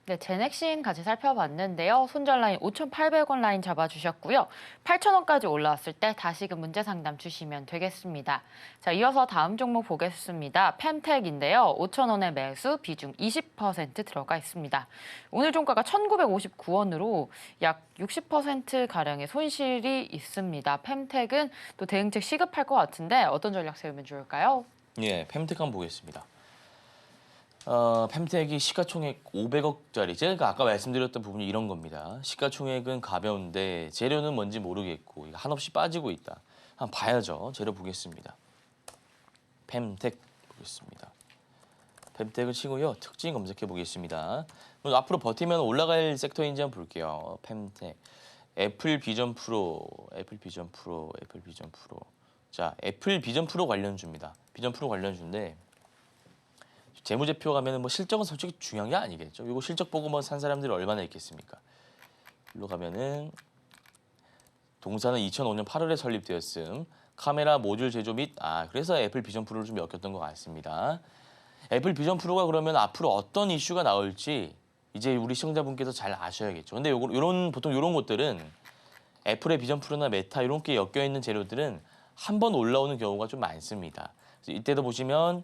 네, 제넥신 같이 살펴봤는데요. 손절 라인 5,800원 라인 잡아주셨고요. 8,000원까지 올라왔을 때 다시금 문제 상담 주시면 되겠습니다. 자, 이어서 다음 종목 보겠습니다. 펜텍인데요. 5,000원의 매수 비중 20% 들어가 있습니다. 오늘 종가가 1,959원으로 약 60%가량의 손실이 있습니다. 펜텍은 또 대응책 시급할 것 같은데 어떤 전략 세우면 좋을까요? 예, 펜텍 한번 보겠습니다. 펜텍이 시가총액 500억짜리 제가 아까 말씀드렸던 부분이 이런 겁니다. 시가총액은 가벼운데 재료는 뭔지 모르겠고 이거 한없이 빠지고 있다. 한번 봐야죠. 재료 보겠습니다. 펜텍 보겠습니다. 펜텍을 치고요. 특징 검색해 보겠습니다. 앞으로 버티면 올라갈 섹터인지 한번 볼게요. 펜텍, 애플 비전 프로. 자, 애플 비전 프로 관련주입니다. 비전 프로 관련주인데 재무제표 가면은 뭐 실적은 솔직히 중요한 게 아니겠죠. 이거 실적 보고 뭐 산 사람들이 얼마나 있겠습니까? 일로 가면은 동사는 2005년 8월에 설립되었음. 카메라 모듈 제조 및 그래서 애플 비전 프로를 좀 엮였던 것 같습니다. 애플 비전 프로가 그러면 앞으로 어떤 이슈가 나올지 이제 우리 시청자분께서 잘 아셔야겠죠. 근데 보통 요런 것들은 애플의 비전 프로나 메타 이런 게 엮여 있는 재료들은 한 번 올라오는 경우가 좀 많습니다. 이때도 보시면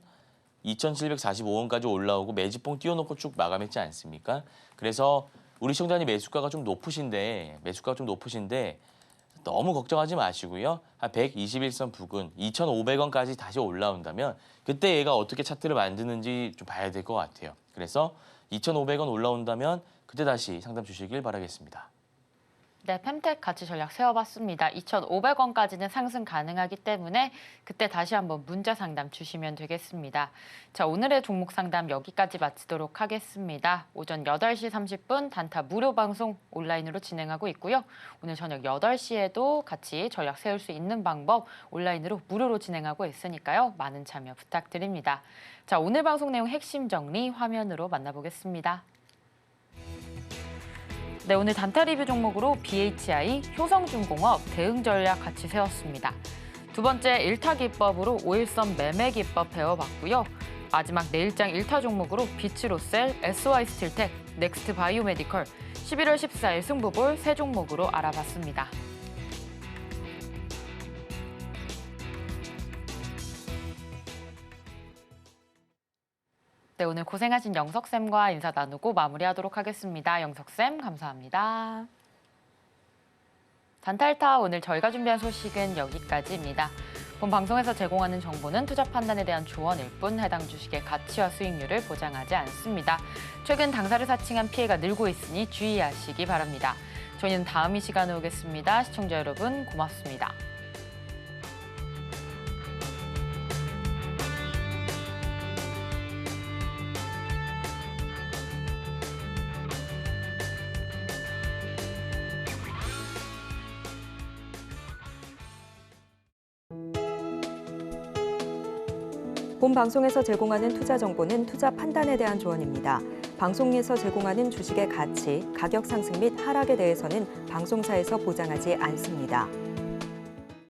2,745원까지 올라오고 매집봉 띄워놓고 쭉 마감했지 않습니까? 그래서 우리 시청자님 매수가가 좀 높으신데 너무 걱정하지 마시고요. 한 121선 부근 2,500원까지 다시 올라온다면 그때 얘가 어떻게 차트를 만드는지 좀 봐야 될 것 같아요. 그래서 2,500원 올라온다면 그때 다시 상담 주시길 바라겠습니다. 네, 펜텍 같이 전략 세워봤습니다. 2,500원까지는 상승 가능하기 때문에 그때 다시 한번 문자 상담 주시면 되겠습니다. 자, 오늘의 종목 상담 여기까지 마치도록 하겠습니다. 오전 8시 30분 단타 무료 방송 온라인으로 진행하고 있고요. 오늘 저녁 8시에도 같이 전략 세울 수 있는 방법 온라인으로 무료로 진행하고 있으니까요. 많은 참여 부탁드립니다. 자, 오늘 방송 내용 핵심 정리 화면으로 만나보겠습니다. 네, 오늘 단타 리뷰 종목으로 BHI, 효성중공업, 대응 전략 같이 세웠습니다. 두 번째 1타 기법으로 5일선 매매 기법 배워봤고요. 마지막 내일장 1타 종목으로 비츠로셀, SY스틸텍, 넥스트 바이오메디컬, 11월 14일 승부볼 세 종목으로 알아봤습니다. 네, 오늘 고생하신 영석쌤과 인사 나누고 마무리하도록 하겠습니다. 영석쌤, 감사합니다. 단타일타 오늘 저희가 준비한 소식은 여기까지입니다. 본 방송에서 제공하는 정보는 투자 판단에 대한 조언일 뿐 해당 주식의 가치와 수익률을 보장하지 않습니다. 최근 당사를 사칭한 피해가 늘고 있으니 주의하시기 바랍니다. 저희는 다음 이 시간에 오겠습니다. 시청자 여러분 고맙습니다. 본 방송에서 제공하는 투자 정보는 투자 판단에 대한 조언입니다. 방송에서 제공하는 주식의 가치, 가격 상승 및 하락에 대해서는 방송사에서 보장하지 않습니다.